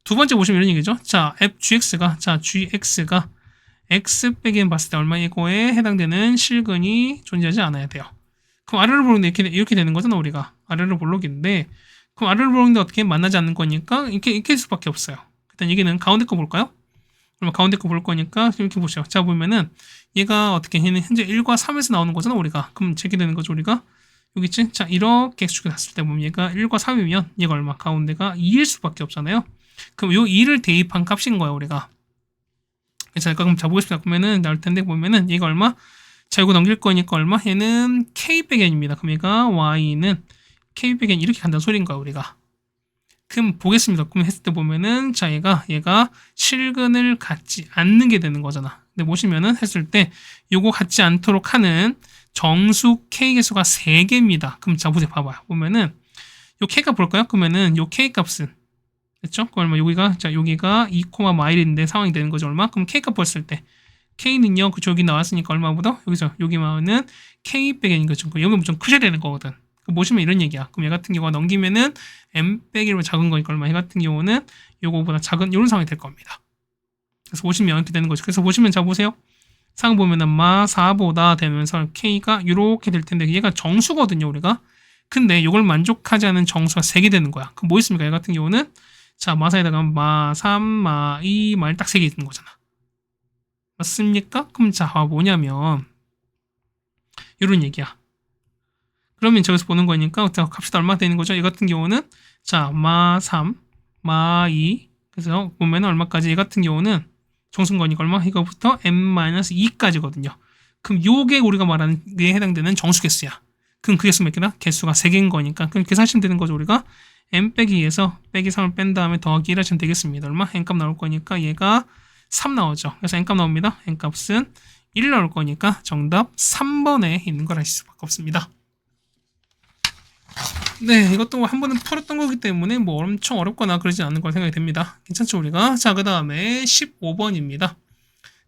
두 번째 보시면 이런 얘기죠. 자, gx가 x 빼기 n 봤을 때 얼마? 이거에 해당되는 실근이 존재하지 않아야 돼요. 그럼 아래로 보는데 이렇게 되는 거잖아. 우리가 아래로 볼록인데 그럼 아래로 볼록인데 어떻게 만나지 않는 거니까 이렇게 할 수밖에 없어요. 일단 얘기는 가운데 거 볼까요? 그러면 가운데 거 볼 거니까 이렇게 보시죠. 자, 보면은 얘가 어떻게 얘는 현재 1과 3에서 나오는 거잖아. 우리가 그럼 제게 되는 거죠. 우리가 여기 있지? 자, 이렇게 x축에 놨을 때 보면 얘가 1과 3이면 얘가 얼마? 가운데가 2일 수밖에 없잖아요. 그럼 요 2를 대입한 값인 거야. 우리가 자, 그럼 자 보겠습니다. 그러면은 나올 텐데 보면은 얘가 얼마? 자, 이거 넘길 거니까 얼마? 얘는 k 빼기 n입니다. 그럼 얘가 y는 k 빼기 n 이렇게 간다는 소리인 거야. 우리가 그럼 보겠습니다. 그럼 했을 때 보면은 자, 얘가 실근을 갖지 않는 게 되는 거잖아. 근데 보시면은 했을 때 요거 갖지 않도록 하는 정수 k 개수가 3개입니다. 그럼 자, 보세요. 봐봐요. 보면은 요 k가 볼까요? 그러면은 요 k 값은 됐죠? 그 얼마? 여기가 2, 마일인데 상황이 되는 거죠. 얼마? 그럼 k 값 봤을 때 k는요. 그쪽 여기 나왔으니까 얼마보다? 여기만은 k 빼기 n인 거죠. 여기 좀 크셔야 되는 거거든. 보시면 이런 얘기야. 그럼 얘 같은 경우가 넘기면은 m 빼기 1로 작은 거니까 얼마? 얘 같은 경우는 요거보다 작은 이런 상황이 될 겁니다. 그래서 보시면 이렇게 되는 거죠. 그래서 보시면 자 보세요. 상황 보면은 마4보다 되면서 k가 이렇게 될 텐데 얘가 정수거든요. 우리가. 근데 이걸 만족하지 않은 정수가 3개 되는 거야. 그럼 뭐 있습니까? 얘 같은 경우는 자, 마4에다가 마3, 마2, 마1 딱 3개 있는 거잖아. 맞습니까? 그럼 자, 뭐냐면 이런 얘기야. 그러면 저기서 보는 거니까 자, 값이 얼마 되는 거죠? 이 같은 경우는 자, 마 3, 마 2. 그래서 보면 얼마까지? 이 같은 경우는 정수거니까 얼마? 이거부터 n-2까지거든요. 그럼 요게 우리가 말하는 게 해당되는 정수개수야. 그럼 그 개수 몇 개나? 개수가 3개인 거니까 그럼 계산하시면 되는 거죠. 우리가 n 빼기 2에서 빼기 3을 뺀 다음에 더하기 1 하시면 되겠습니다. 얼마? n값 나올 거니까 얘가 3 나오죠. 그래서 n값 나옵니다. n값은 1 나올 거니까 정답 3번에 있는 걸 아실 수밖에 없습니다. 네, 이것도 한 번은 풀었던 거기 때문에 뭐 엄청 어렵거나 그러지 않는 걸 생각이 됩니다. 괜찮죠, 우리가? 자, 그 다음에 15번입니다.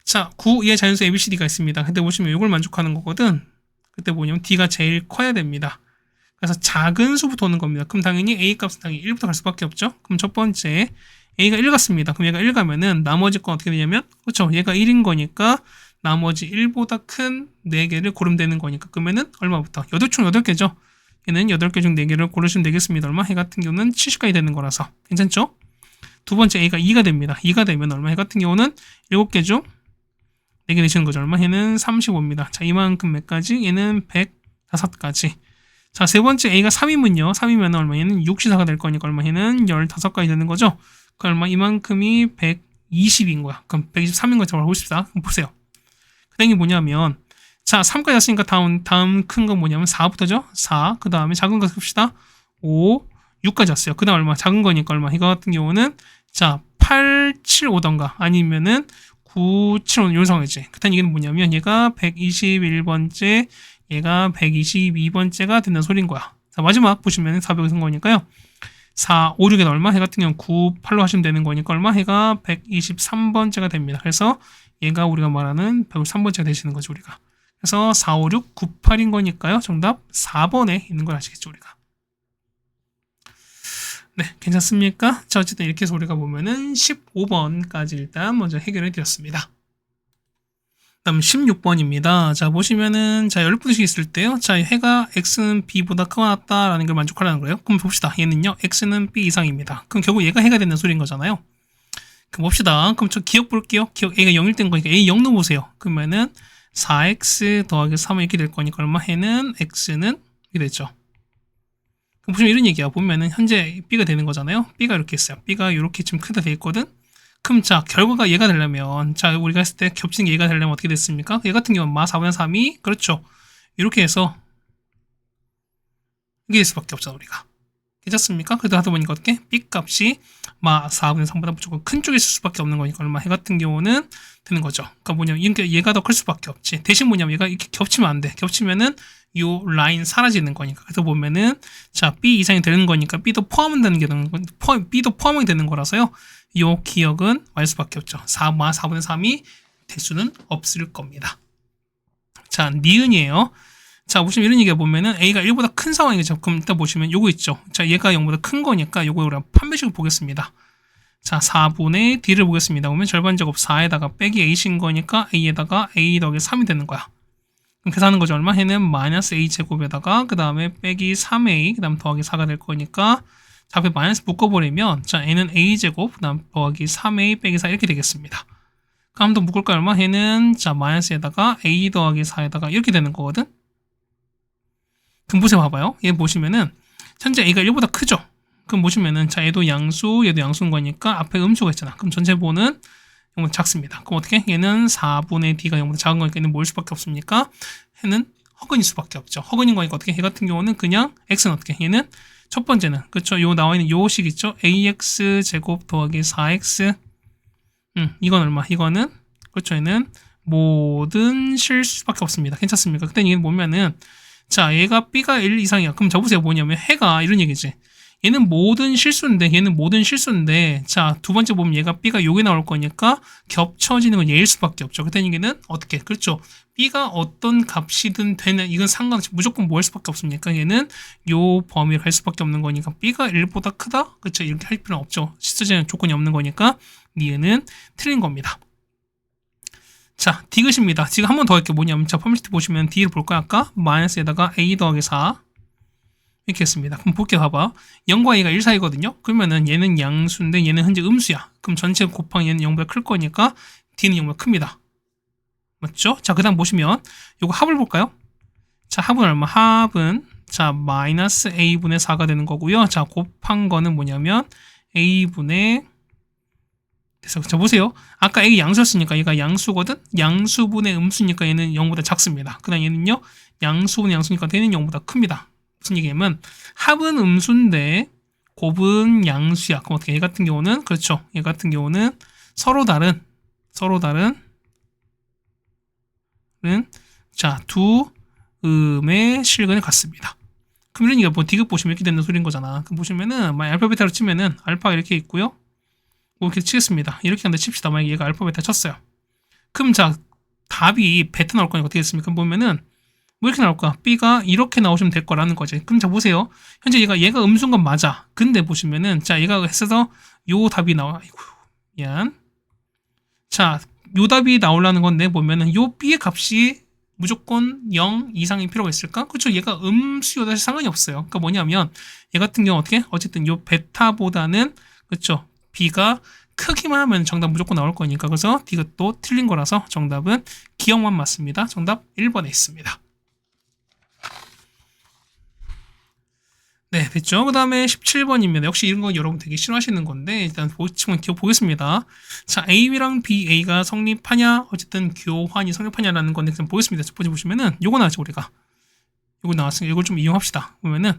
자, 9 이하의 자연수 ABCD가 있습니다. 근데 보시면 이걸 만족하는 거거든. 그때 뭐냐면 D가 제일 커야 됩니다. 그래서 작은 수부터 오는 겁니다. 그럼 당연히 A 값은 당연히 1부터 갈 수밖에 없죠. 그럼 첫 번째 A가 1 같습니다. 그럼 얘가 1 가면은 나머지 건 어떻게 되냐면 그렇죠. 얘가 1인 거니까 나머지 1보다 큰 4개를 고르면 되는 거니까 그러면은 얼마부터? 총 8개죠. 얘는 8개 중 4개를 고르시면 되겠습니다. 얼마? 해 같은 경우는 70까지 되는 거라서 괜찮죠? 두 번째 A가 2가 됩니다. 2가 되면 얼마? 해 같은 경우는 7개 중 4개 되시는 거죠. 얼마? 얘는 35입니다. 자, 이만큼 몇 가지? 얘는 105가지. 자, 세 번째 A가 3이면요. 3이면 얼마? 얘는 6시사가 될 거니까 얼마? 얘는 15가지 되는 거죠. 그 얼마? 이만큼이 120인 거야. 그럼 123인 거 잡아보고 싶다. 그럼 보세요. 그 다음이 뭐냐면 자, 3까지 왔으니까 다음 큰 건 뭐냐면 4부터죠? 4. 그 다음에 작은 거 씁시다. 5, 6까지 왔어요. 그 다음 얼마? 작은 거니까 얼마? 이거 같은 경우는 자, 8, 7, 5던가 아니면은 9, 7, 5 이런 상황이지. 그 다음 이게 뭐냐면 얘가 121번째, 얘가 122번째가 된다는 소리인 거야. 자, 마지막 보시면 400을 쓴 거니까요. 4, 5, 6에 얼마? 해 같은 경우는 9, 8로 하시면 되는 거니까 얼마? 해가 123번째가 됩니다. 그래서 얘가 우리가 말하는 103번째가 되시는 거죠, 우리가. 그래서 4, 5, 6, 9, 8인 거니까요. 정답 4번에 있는 걸 아시겠죠, 우리가. 네, 괜찮습니까? 자, 어쨌든 이렇게 해서 우리가 보면은 15번까지 일단 먼저 해결해 드렸습니다. 다음 16번입니다. 자, 보시면은 자, 10분씩 있을 때요. 자, 해가 x는 b보다 크거나 같다라는 걸 만족하라는 거예요. 그럼 봅시다. 얘는요. x는 b 이상입니다. 그럼 결국 얘가 해가 되는 소리인 거잖아요. 그럼 봅시다. 그럼 저 기억 볼게요. 기억 a가 0일 땐 거니까 a 0 넣어보세요. 그러면은 4x 더하기 3은 이렇게 될 거니까 얼마? 해는 x는 이렇게 되죠. 그럼 보시면 이런 얘기야. 보면은 현재 b가 되는 거잖아요. b가 이렇게 있어요. b가 이렇게 좀 크다 돼 있거든. 그럼 자, 결과가 얘가 되려면 자, 우리가 했을 때 겹치는 게 얘가 되려면 어떻게 됐습니까? 얘 같은 경우는 마 4분의 3이 그렇죠. 이렇게 해서 이게 될 수밖에 없잖아, 우리가. 괜찮습니까? 그래도 하다 보니까 어떻게? b 값이 마 4분의 3보다 무조건 큰 쪽에 있을 수밖에 없는 거니까 얼마? 해 같은 경우는 되는 거죠. 그러니까 뭐냐면 얘가 더 클 수밖에 없지. 대신 뭐냐면 얘가 이렇게 겹치면 안 돼. 겹치면은 요 라인 사라지는 거니까. 그래서 보면은 자, b 이상이 되는 거니까 b도 포함되는 게 되는 건 b도 포함이 되는 거라서요. 요 기억은 알 수밖에 없죠. 4마 4분의 3이 될 수는 없을 겁니다. 자, 니은이에요. 자, 보시면 이런 얘기가 보면은 A가 1보다 큰 상황이죠. 그럼 일단 보시면 요거 있죠. 자, 얘가 0보다 큰 거니까 요거 우리가 판별식을 보겠습니다. 자, 4분의 D를 보겠습니다. 보면 절반제곱 4에다가 빼기 A신 거니까 A에다가 A 더하기 3이 되는 거야. 그럼 계산하는 거죠. 얼마? 해는 마이너스 A제곱에다가 그 다음에 빼기 3A 그 다음 더하기 4가 될 거니까 자, 앞에 마이너스 묶어버리면 자, A는 A제곱 그 다음 더하기 3A 빼기 4 이렇게 되겠습니다. 그럼 한번 묶을까요? 얼마? 해는 자, 마이너스에다가 A 더하기 4에다가 이렇게 되는 거거든. 그럼 보세요. 봐봐요. 얘 보시면은 현재 A가 1보다 크죠? 그럼 보시면은 자, 얘도 얘도 양수인 거니까 앞에 음수가 있잖아. 그럼 전체 보는 0보다 작습니다. 그럼 어떻게? 얘는 4분의 D가 0보다 작은 거니까 얘는 뭘 수밖에 없습니까? 얘는 허근일 수밖에 없죠. 허근인 거니까 어떻게? 얘 같은 경우는 그냥 x는 어떻게? 얘는 첫 번째는 그렇죠. 요 나와 있는 요 식 있죠? ax 제곱 더하기 4x 이건 얼마? 이거는 그렇죠. 얘는 모든 실수밖에 없습니다. 괜찮습니까? 그때 이게 뭐냐면은 자, 얘가 b가 1 이상이야. 그럼 저보세요. 뭐냐면 해가 이런 얘기지. 얘는 모든 실수인데 자, 두 번째 보면 얘가 b가 여기 나올 거니까 겹쳐지는 건 얘일 수밖에 없죠. 그때 얘기는 어떻게? 그렇죠. b가 어떤 값이든 되는 이건 상관없이 무조건 뭐 할 수밖에 없습니까? 얘는 요 범위를 갈 수밖에 없는 거니까 b가 1보다 크다? 그렇죠. 이렇게 할 필요는 없죠. 실질적인 조건이 없는 거니까 니은은 틀린 겁니다. 자, 디귿입니다. 지금 한 번 더 할게요. 뭐냐면 자, 펌시티 보시면 D를 볼까요? 아까 마이너스에다가 A 더하기 4 이렇게 했습니다. 그럼 볼게요. 봐봐. 0과 A가 1 사이거든요. 그러면은 얘는 양수인데 얘는 현재 음수야. 그럼 전체 곱하기 얘는 0보다 클 거니까 D는 0보다 큽니다. 맞죠? 자, 그 다음 보시면 요거 합을 볼까요? 자, 합은 얼마? 합은 자 마이너스 a분의 4가 되는 거고요. 자, 곱한 거는 뭐냐면 a분의 그래서 자 보세요. 아까 a 양수였으니까 얘가 양수거든. 양수분의 음수니까 얘는 0보다 작습니다. 그다음 얘는요. 양수분의 양수니까 얘는 0보다 큽니다. 무슨 얘기냐면 합은 음수인데 곱은 양수야. 그럼 어떻게? 얘 같은 경우는 그렇죠. 얘 같은 경우는 서로 다른 자, 두 음의 실근을 갖습니다. 그럼 이런 얘기가 뭐 디귿 보시면 이렇게 되는 소리인 거잖아. 그럼 보시면은 만약 알파 베타로 치면은 알파가 이렇게 있고요. 뭐 이렇게 치겠습니다. 이렇게 한다 칩시다. 만약 얘가 알파 베타 쳤어요. 그럼 자 답이 베타 나올 거니까 어떻게 됐습니까? 그럼 보면은 뭐 이렇게 나올까? B가 이렇게 나오시면 될 거라는 거지. 그럼 자 보세요. 현재 얘가 음수인 건 맞아. 근데 보시면은 자 얘가 했어서 요 답이 나와. 아이고 미안. 자 요 답이 나오려는 건데 보면은 요 B의 값이 무조건 0 이상일 필요가 있을까? 그렇죠. 얘가 음수여도 사실 상관이 없어요. 그러니까 뭐냐면 얘 같은 경우 어떻게? 어쨌든 요 베타보다는 그렇죠. B가 크기만 하면 정답 무조건 나올 거니까 그래서 디귿도 틀린 거라서 정답은 기억만 맞습니다. 정답 1번에 있습니다. 네, 됐죠? 그 다음에 17번입니다. 역시 이런 거 여러분 되게 싫어하시는 건데 일단 지금 기억 보겠습니다. 자, A랑 BA가 성립하냐? 어쨌든 교환이 성립하냐라는 건데 그냥 보겠습니다. 첫 번째 보시면은 요거 나왔죠, 우리가. 요거 나왔으니까 이걸 좀 이용합시다. 보면은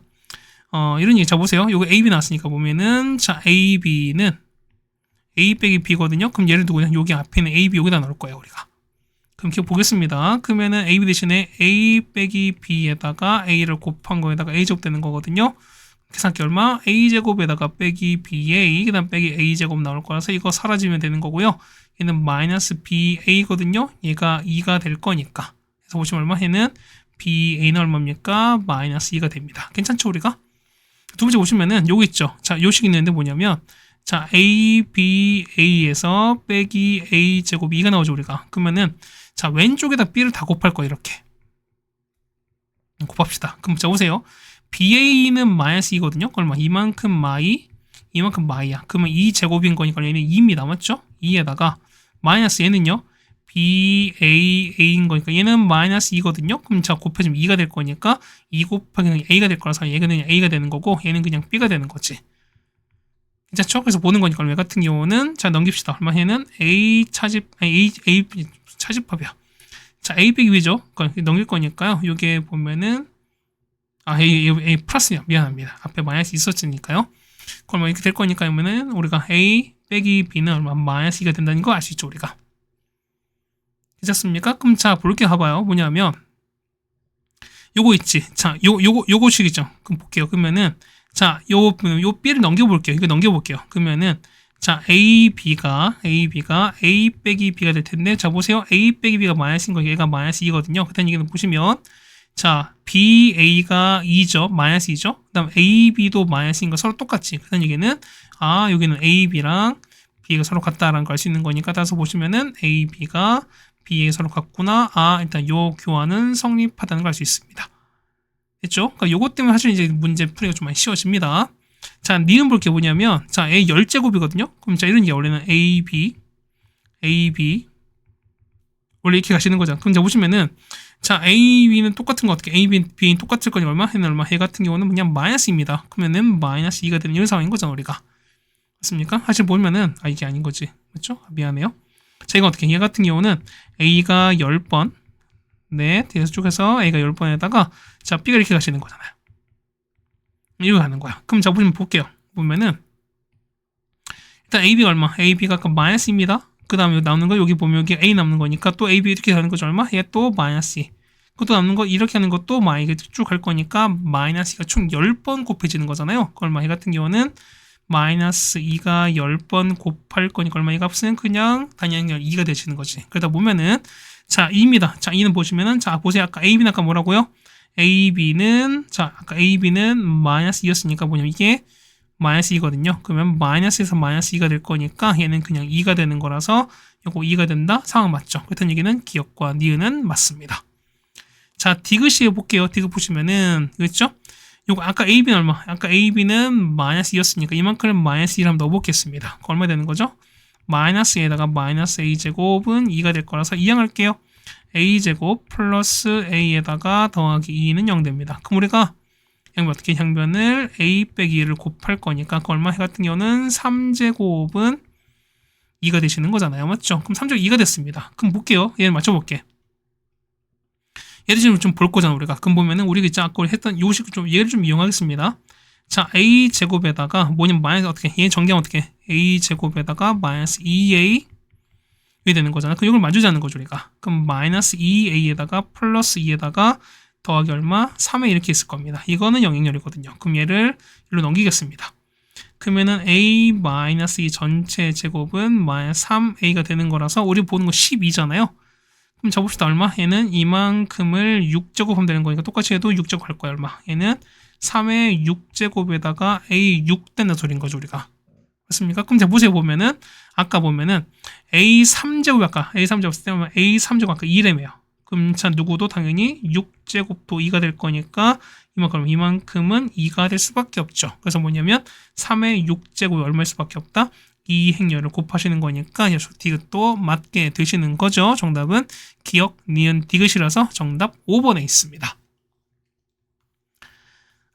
이런 얘기 자 보세요. 요거 AB 나왔으니까 보면은 자, AB는 A 빼기 B거든요. 그럼 얘를 두고 여기 앞에 있는 AB 여기다 넣을 거예요, 우리가. 그럼 기억 보겠습니다. 그러면은 AB 대신에 A 빼기 B에다가 A를 곱한 거에다가 A제곱 되는 거거든요. 계산기 얼마? A제곱에다가 빼기 BA, 그 다음 빼기 A제곱 나올 거라서 이거 사라지면 되는 거고요. 얘는 마이너스 BA거든요. 얘가 2가 될 거니까. 그래서 보시면 얼마? 얘는 BA는 얼마입니까? 마이너스 2가 됩니다. 괜찮죠, 우리가? 두 번째 보시면은 요거 있죠. 자, 요 식이 있는데 뭐냐면 자, ABA에서 빼기 A제곱 2가 나오죠, 우리가. 그러면은 자, 왼쪽에다 B를 다 곱할 거예요, 이렇게. 곱합시다. 그럼 자, 보세요. BA는 마이너스 2거든요. 얼마? 이만큼 마이야. 그러면 2제곱인 거니까 얘는 2입니다. 맞죠? 2에다가 마이너스 얘는요. BAA인 거니까 얘는 마이너스 2거든요. 그럼 자, 곱해주면 2가 될 거니까 2 곱하기 A가 될 거라서 얘는 그냥 A가 되는 거고 얘는 그냥 B가 되는 거지. 괜찮죠? 그래서 보는 거니까 얼마 같은 경우는 자, 넘깁시다. 얼마 얘는 A 차집합이야. 자, A 빼기 B죠? 그러니까 넘길 거니까요. 요게 보면은 A 플러스야. 미안합니다. 앞에 마이너스 있었으니까요. 그럼 이렇게 될 거니까 하면은 우리가 A 빼기 B는 얼마 마이너스 2가 된다는 거 알 수 있죠, 우리가. 괜찮습니까? 그럼 자, 볼게 봐봐요. 뭐냐면 요거 있지. 자, 요거식이죠. 그럼 볼게요. 그러면은 자, 요 B를 넘겨볼게요. 이거 넘겨볼게요. 그러면은 자, AB가 A 빼기 B가 될 텐데 자, 보세요. A 빼기 B가 마이너스인 거 얘가 마이너스 2거든요. 그다음 얘기는 보시면 자, BA가 2죠. 마이너스 2죠. 그 다음 AB도 마이너스인 거 서로 똑같지. 그 다음 얘기는 여기는 AB랑 B가 서로 같다라는 걸 알 수 있는 거니까 따라서 보시면은 AB가 B에 서로 같구나. 일단 요 교환은 성립하다는 걸 알 수 있습니다. 됐죠? 그러니까 요것 때문에 사실 이제 문제 풀이가 좀 많이 쉬워집니다. 자, 니은 볼 게 뭐냐면 자, A 10제곱이거든요. 그럼 자, 이런 게 원래는 AB 원래 이렇게 가시는 거죠. 그럼 자, 보시면은 자, A, B는 똑같은 거 어떻게? A, B는 똑같을 거니 얼마? 해는 얼마? 해 같은 경우는 그냥 마이너스입니다. 그러면은 마이너스 2가 되는 이런 상황인 거잖아, 우리가. 맞습니까? 사실 보면은 이게 아닌 거지. 맞죠? 미안해요. 자, 이거 어떻게? 얘 같은 경우는 A가 10번 네, 뒤에서 쭉해서 A가 10번에다가 자, B가 이렇게 가시는 거잖아요. 이렇게 가는 거야. 그럼 자, 볼게요. 보면은 일단 AB가 얼마? AB가 아까 마이너스입니다. 그 다음에 남는 거 여기 보면 여기 A 남는 거니까 또 AB 이렇게 가는 거죠. 얼마? 얘 또 마이너스 2. 그것도 남는 거 이렇게 하는 것도 마이너스 쭉 갈 거니까 마이너스 2가 총 10번 곱해지는 거잖아요. 그 얼마? 얘 같은 경우는 마이너스 2가 10번 곱할 거니까 얼마? 이 값은 그냥 단연결 2가 되시는 거지. 그러다 보면은 자, 2입니다. 자, 2는 보시면은 자, 보세요. 아까 AB는 아까 뭐라고요? AB는 자, 아까 AB는 마이너스 2였으니까 뭐냐면 이게 마이너스 2거든요. 그러면 마이너스에서 마이너스 2가 될 거니까 얘는 그냥 2가 되는 거라서 요거 2가 된다? 상황 맞죠? 그렇다는 얘기는 기억과 니은은 맞습니다. 자, 디귿이 해볼게요. 디귿 보시면은 그렇죠? 요거 아까 AB는 얼마? 아까 AB는 마이너스 2였으니까 이만큼은 마이너스 2를 한번 넣어보겠습니다. 얼마 되는 거죠? 마이너스 에다가 마이너스 A제곱은 2가 될 거라서 이항할게요. a제곱 플러스 a에다가 더하기 2는 0 됩니다. 그럼 우리가 양변 어떻게 양변을 a 빼기 2를 곱할 거니까 그 얼마 해 같은 경우는 3제곱은 2가 되시는 거잖아요. 맞죠? 그럼 3제곱 2가 됐습니다. 그럼 볼게요. 얘를 맞춰볼게. 얘를 지금 좀 볼 거잖아, 우리가. 그럼 보면은, 우리가 이제 아까 했던 요 식을 좀, 얘를 좀 이용하겠습니다. 자, a제곱에다가, 뭐냐면, 마이너스 어떻게, 얘 정리하면 어떻게, a제곱에다가 마이너스 2a, 이 되는 거잖아. 그 이걸 맞추자는 거죠, 우리가. 그럼 마이너스 2a에다가 플러스 2에다가 더하기 얼마? 3에 이렇게 있을 겁니다. 이거는 영역열이거든요. 그럼 얘를 일로 넘기겠습니다. 그러면은 a 마이너스 2 전체 제곱은 마이너스 3a가 되는 거라서 우리 보는 거 12잖아요. 그럼 잡읍시다. 얼마? 얘는 이만큼을 6제곱하면 되는 거니까 똑같이 해도 6제곱 할 거야. 얼마? 얘는 3의 6제곱에다가 a 6 된다 소리인 거죠, 우리가. 맞습니까? 그럼 자 보세요. 보면은 아까 보면은 a 3제곱 아까 a 3제곱 때문에 a 3제곱 아까 2래매요. 그럼 자 누구도 당연히 6제곱도 2가 될 거니까 이만큼은 2가 될 수밖에 없죠. 그래서 뭐냐면 3의 6제곱이 얼마일 수밖에 없다? 2 행렬을 곱하시는 거니까 디귿도 맞게 되시는 거죠. 정답은 기억, 니은, 디귿이라서 정답 5번에 있습니다.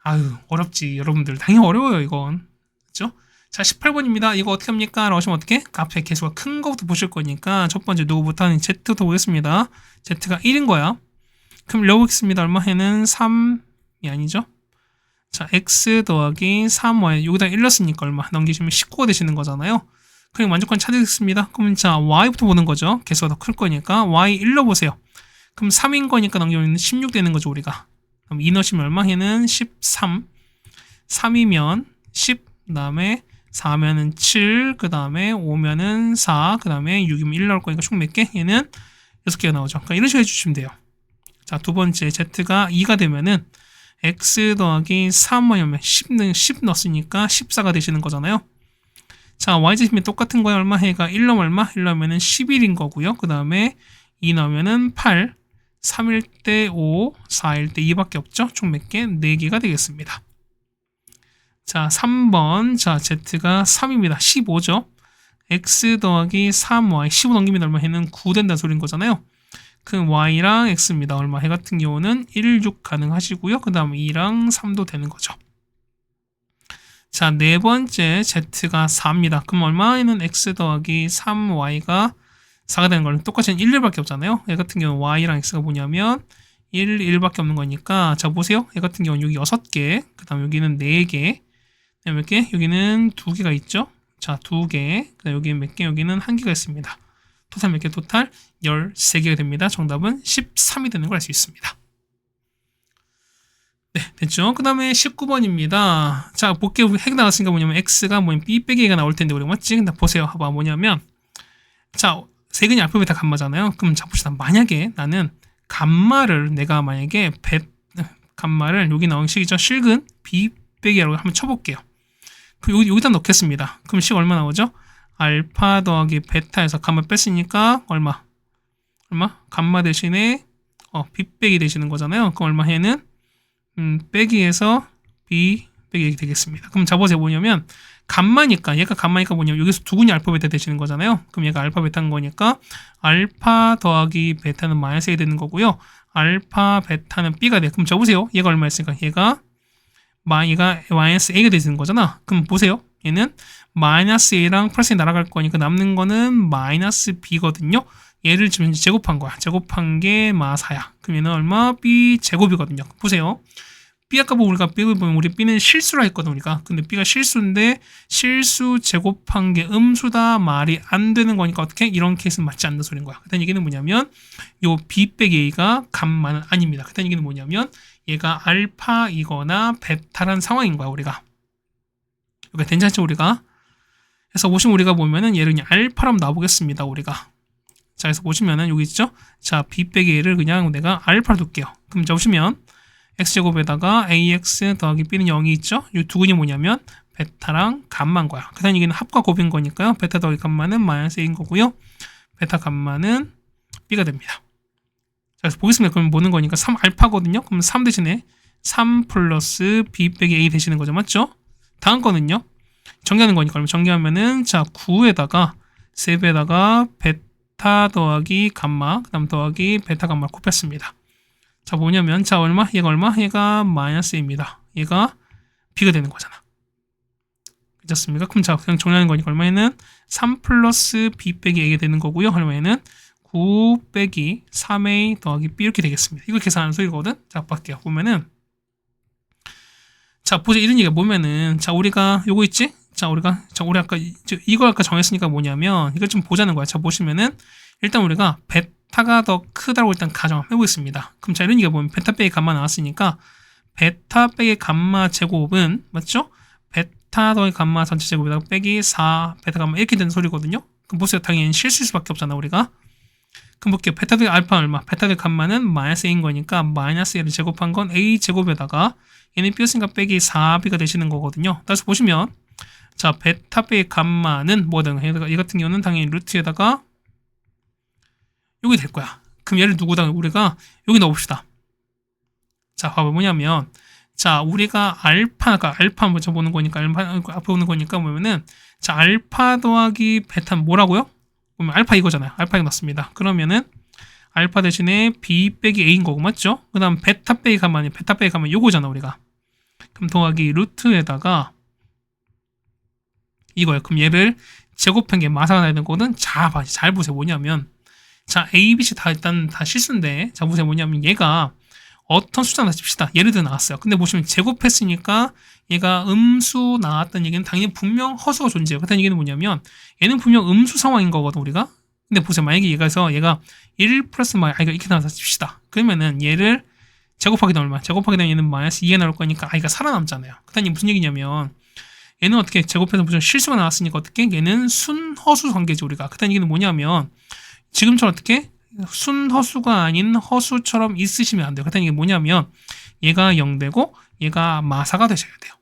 아유 어렵지 여러분들. 당연히 어려워요 이건. 그렇죠? 자 18번입니다. 이거 어떻게 합니까? 라고 하시면 어떻게? 앞에 개수가 큰 거부터 보실 거니까 첫 번째 누구부터 하는 Z부터 보겠습니다. Z가 1인 거야. 그럼 넣어보겠습니다. 얼마 해는 3이 아니죠? 자 X 더하기 3Y 여기다 1 넣었으니까 얼마? 넘기시면 19가 되시는 거잖아요. 그럼 만족한 찾으겠습니다. 그럼 자 Y부터 보는 거죠. 개수가 더 클 거니까 Y 1 넣어보세요. 그럼 3인 거니까 넘기면 16 되는 거죠 우리가. 그럼 2 넣으시면 얼마 해는 13 3이면 10 그 다음에 4면은 7, 그 다음에 5면은 4, 그 다음에 6이면 1 나올 거니까 총 몇 개? 얘는 6개가 나오죠. 그러니까 이런 식으로 해주시면 돼요. 자, 두 번째, Z가 2가 되면은 X 더하기 3Y면 10 넣었으니까 14가 되시는 거잖아요. 자, Y제곱이 똑같은 거에 얼마 해가 1 넣으면 얼마? 1 넣으면은 11인 거고요. 그 다음에 2 넣으면은 8, 3일 때 5, 4일 때 2밖에 없죠. 총 몇 개? 4개가 되겠습니다. 자, 3번. 자, Z가 3입니다. 15죠. X 더하기 3Y. 15 넘기면 얼마 해는 9 된다는 소리인 거잖아요. 그 Y랑 X입니다. 얼마 해 같은 경우는 1, 6 가능하시고요. 그 다음 2랑 3도 되는 거죠. 자, 네 번째 Z가 4입니다. 그럼 얼마에는 X 더하기 3Y가 4가 되는 거는 똑같이 1, 1밖에 없잖아요. 얘 같은 경우는 Y랑 X가 뭐냐면 1, 1밖에 없는 거니까 자, 보세요. 얘 같은 경우는 여기 6개, 그 다음 여기는 4개, 몇 개? 여기는 2개가 있죠. 자, 2개. 그다음 여기는 몇 개? 여기는 1개가 있습니다. 토탈 몇 개? 토탈 13개가 됩니다. 정답은 13이 되는 걸 알 수 있습니다. 네, 됐죠? 그 다음에 19번입니다. 자, 볼게요. 핵 나왔으니까 뭐냐면 x가 뭐냐면 b 빼기 a가 나올 텐데 우리 맞지? 근데 보세요. 봐봐. 뭐냐면 자, 세근이 알파 베타 감마잖아요. 그럼 자, 봅시다. 만약에 나는 감마를 내가 만약에 감마를 여기 나온 식이죠. 실근 b 빼기 a라고 한번 쳐볼게요. 여기다 넣겠습니다. 그럼 식 얼마 나오죠? 알파 더하기 베타에서 감마 뺐으니까 얼마? 감마 대신에 b 빼기 되시는 거잖아요. 그럼 얼마 해는 빼기에서 b 빼기 되겠습니다. 그럼 잡아보세요. 뭐냐면 감마니까 얘가 감마니까 뭐냐면 여기서 두근이 알파 베타 되시는 거잖아요. 그럼 얘가 알파 베타인 거니까 알파 더하기 베타는 마이너스 a 되는 거고요. 알파 베타는 b가 돼. 그럼 잡으세요. 얘가 얼마였으니까 얘가 마이너스 a가 되는 거잖아. 그럼 보세요. 얘는 마이너스 a랑 플러스 a 날아갈 거니까 남는 거는 마이너스 b거든요. 얘를 지금 제곱한 거야. 제곱한 게 마사야. 그럼 얘는 얼마? b 제곱이거든요. 보세요. b 아까 보면 우리가 b를 보면 우리 b는 실수라 했거든 우리가. 근데 b가 실수인데 실수 제곱한 게 음수다 말이 안 되는 거니까 어떻게? 이런 케이스는 맞지 않는 소리인 거야. 그다음 얘기는 뭐냐면 요 b 빼기 a가 감마는 아닙니다. 그다음 얘기는 뭐냐면 얘가 알파이거나 베타란 상황인 거야 우리가. 그러니까 괜찮죠 우리가? 그래서 보시면 우리가 보면은 얘를 그냥 알파로 놔보겠습니다 우리가. 자, 그래서 보시면은 여기 있죠? 자, b 빼기 a를 그냥 내가 알파로 둘게요. 그럼 자 보시면 x제곱에다가 ax 더하기 b는 0이 있죠? 이 두근이 뭐냐면 베타랑 감마인 거야. 그 다음 얘기는 합과 곱인 거니까요. 베타 더하기 감마는 마이너스 a인 거고요. 베타 감마는 b가 됩니다. 자, 그래서 보겠습니다. 그럼 보는 거니까 3 알파거든요. 그럼 3 대신에 3 플러스 b 빼기 a 되시는 거죠. 맞죠? 다음 거는요. 정리하는 거니까 정리하면은 자 9에다가 3배에다가 베타 더하기 감마, 그 다음 더하기 베타 감마를 곱했습니다. 자, 뭐냐면, 자, 얼마? 얘가 얼마? 얘가 마이너스 A입니다. 얘가 B가 되는 거잖아. 괜찮습니까? 그럼 자, 그냥 정리하는 거니까 얼마에는 3 플러스 B 빼기 A가 되는 거고요. 얼마에는 9 빼기 3A 더하기 B 이렇게 되겠습니다. 이걸 계산하는 소리거든? 자, 볼게요. 보면은, 자, 보자. 이런 얘기가 보면은, 자, 우리가 요거 있지? 자, 우리 아까, 이거 아까 정했으니까 뭐냐면, 이걸 좀 보자는 거야. 자, 보시면은, 일단 우리가 베타가 더 크다고 일단 가정을 해보겠습니다. 그럼 자, 이런 얘기가 보면, 베타 빼기 감마 나왔으니까, 베타 빼기 감마 제곱은, 맞죠? 베타 더하기 감마 전체 제곱에다가 빼기 4, 베타 감마 이렇게 되는 소리거든요? 그럼 보세요. 당연히 실수일 수밖에 없잖아, 우리가. 그럼 볼게요. 베타 더하기 알파 얼마? 베타 더하기 감마는 마이너스 A인 거니까, 마이너스 A를 제곱한 건 A 제곱에다가, 얘는 B였으니까 빼기 4B가 되시는 거거든요. 따라서 보시면, 자, 베타 빼기 감마는 뭐가 되는 거야? 얘 같은 경우는 당연히 루트에다가 여기 될 거야. 그럼 얘를 누구다? 우리가 여기 넣어봅시다. 자, 봐봐. 뭐냐면, 자, 우리가 알파 먼저 보는 거니까, 앞에 보는 거니까 보면은, 자, 알파 더하기 베타는 뭐라고요? 보면 알파 이거잖아요. 알파 이거 넣습니다. 그러면은, 알파 대신에 B 빼기 A인 거고, 맞죠? 그 다음 베타 빼기 감마는, 베타 빼기 감마 요거잖아, 우리가. 그럼 더하기 루트에다가, 이거예요. 그럼 얘를 제곱한 게 마사가 나야 되는 거는 잘 보세요. 뭐냐면, 자, A, B, C 일단 다 실수인데, 자, 보세요. 뭐냐면, 얘가 어떤 숫자나 칩시다. 예를 들어 나왔어요. 근데 보시면 제곱했으니까 얘가 음수 나왔다는 얘기는 당연히 분명 허수가 존재해요. 그렇다는 얘기는 뭐냐면, 얘는 분명 음수 상황인 거거든, 우리가. 근데 보세요. 만약에 얘가 1 플러스 이렇게 나와서 칩시다. 그러면은 얘를 제곱하게 되면 얼마? 제곱하게 되면 얘는 마이너스 2가 나올 거니까 i가 살아남잖아요. 그렇다는 얘기 무슨 얘기냐면, 얘는 어떻게 제곱해서 무슨 실수가 나왔으니까 어떻게? 얘는 순허수 관계지, 우리가. 그렇다는 얘기는 뭐냐면, 지금처럼 어떻게? 순허수가 아닌 허수처럼 있으시면 안 돼요. 그렇다는 얘기 뭐냐면, 얘가 0되고, 얘가 마사가 되셔야 돼요.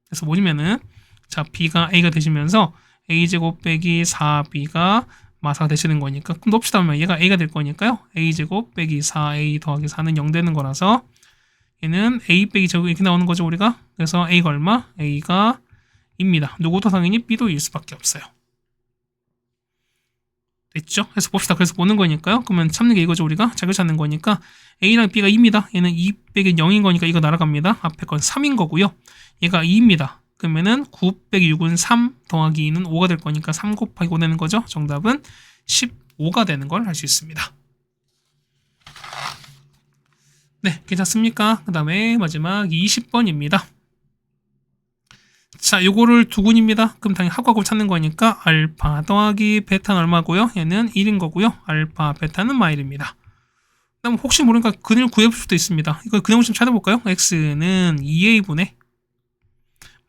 그래서 뭐냐면은, 자, B가 A가 되시면서, A제곱 빼기 4B가 마사가 되시는 거니까, 그럼 넣읍시다 하면 얘가 A가 될 거니까요. A제곱 빼기 4A 더하기 4는 0 되는 거라서, 얘는 A 빼기 제곱 이렇게 나오는 거죠, 우리가. 그래서 A가 얼마? A가 입니다. 누구도 당연히 B도 일 수밖에 없어요. 됐죠? 그래서 봅시다. 그래서 보는 거니까요. 그러면 찾는 게 이거죠, 우리가. 자기를 찾는 거니까 A랑 B가 2입니다. 얘는 2 빼기 0인 거니까 이거 날아갑니다. 앞에 건 3인 거고요. 얘가 2입니다. 그러면은 9 빼기 6은 3 더하기 2는 5가 될 거니까 3 곱하기 5 되는 거죠. 정답은 15가 되는 걸 알 수 있습니다. 네, 괜찮습니까? 그 다음에 마지막 20번입니다. 자, 요거를 두군입니다. 그럼 당연히 합각을 찾는 거니까 알파 더하기 베타는 얼마고요? 얘는 1인 거고요. 알파 베타는 마일입니다. 그다음 혹시 모르니까 그림을 구해볼 수도 있습니다. 이거 그림을 좀 찾아볼까요? x는 2a분의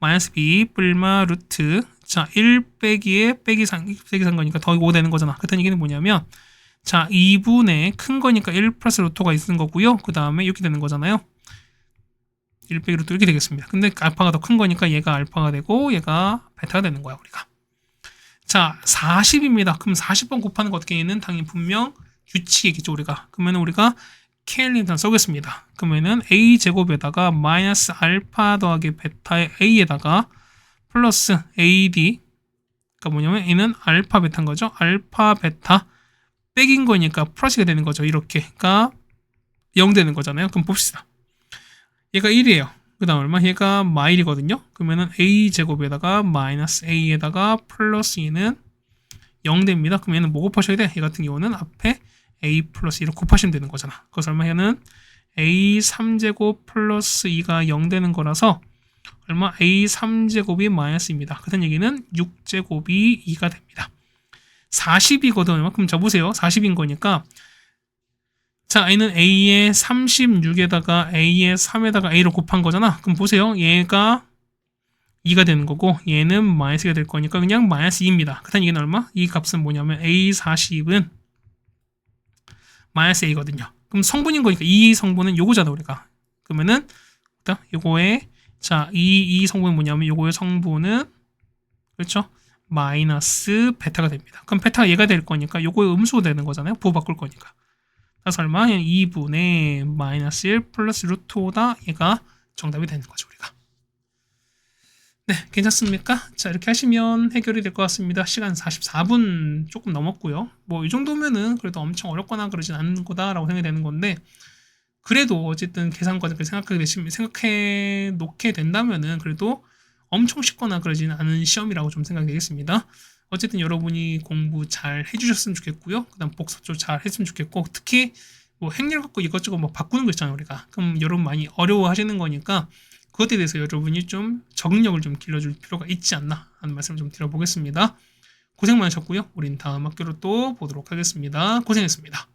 마이너스 b 뿔마 루트, 자, 1 빼기에 빼기 3 거니까 더하기 5 되는 거잖아. 그렇다는 얘기는 뭐냐면, 자, 2분의 큰 거니까 1 플러스 루트가 있는 거고요. 그 다음에 이렇게 되는 거잖아요. 1 빼기 루트 이렇게 되겠습니다. 근데 알파가 더 큰 거니까 얘가 알파가 되고 얘가 베타가 되는 거야, 우리가. 자, 40입니다. 그럼 40번 곱하는 거 어떻게 얘는 당연히 분명 규칙이겠죠, 우리가. 그러면 우리가 K를 써보겠습니다. 그러면은 A제곱에다가 마이너스 알파 더하기 베타의 A에다가 플러스 AD, 그러니까 뭐냐면 얘는 알파 베타인 거죠. 알파 베타 빼긴 거니까 플러스가 되는 거죠. 이렇게. 그러니까 0 되는 거잖아요. 그럼 봅시다. 얘가 1이에요. 그 다음 얼마? 얘가 마일이거든요. 그러면은 A제곱에다가 마이너스 A에다가 플러스 2는 0 됩니다. 그럼 얘는 뭐 곱하셔야 돼? 얘 같은 경우는 앞에 A 플러스 2로 곱하시면 되는 거잖아. 그래서 얼마? 얘는 A 3제곱 플러스 2가 0 되는 거라서 얼마? A 3제곱이 마이너스입니다. 그런 얘기는 6제곱이 2가 됩니다. 40이거든요. 그럼 자 보세요. 40인 거니까, 자, A는 A의 36에다가 A의 3에다가 A를 곱한 거잖아. 그럼 보세요. 얘가 2가 되는 거고 얘는 마이너스가 될 거니까 그냥 마이너스 2입니다. 그렇다는 얘기는 얼마? 이 값은 뭐냐면 A40은 마이너스 A거든요. 그럼 성분인 거니까 이 성분은 요거잖아, 우리가. 그러면은 요거의, 자, 이 성분은 뭐냐면 요거의 성분은, 그렇죠? 마이너스 베타가 됩니다. 그럼 베타가 얘가 될 거니까 요거의 음수가 되는 거잖아요. 부호 바꿀 거니까. 그래서 얼마? 2분의 마이너스 1 플러스 루트 5다. 얘가 정답이 되는 거죠, 우리가. 네, 괜찮습니까? 자, 이렇게 하시면 해결이 될 것 같습니다. 시간 44분 조금 넘었고요. 뭐 이 정도면은 그래도 엄청 어렵거나 그러진 않는 거다라고 생각이 되는 건데, 그래도 어쨌든 계산 과정을 생각해 놓게 된다면은 그래도 엄청 쉽거나 그러진 않은 시험이라고 좀 생각이 되겠습니다. 어쨌든 여러분이 공부 잘 해주셨으면 좋겠고요. 그다음 복습도 잘 했으면 좋겠고, 특히 뭐 행렬 갖고 이것저것 뭐 바꾸는 거 있잖아요, 우리가. 그럼 여러분 많이 어려워하시는 거니까 그것에 대해서 여러분이 좀 적응력을 좀 길러줄 필요가 있지 않나 하는 말씀을 좀 드려보겠습니다. 고생 많으셨고요. 우린 다음 학교로 또 보도록 하겠습니다. 고생했습니다.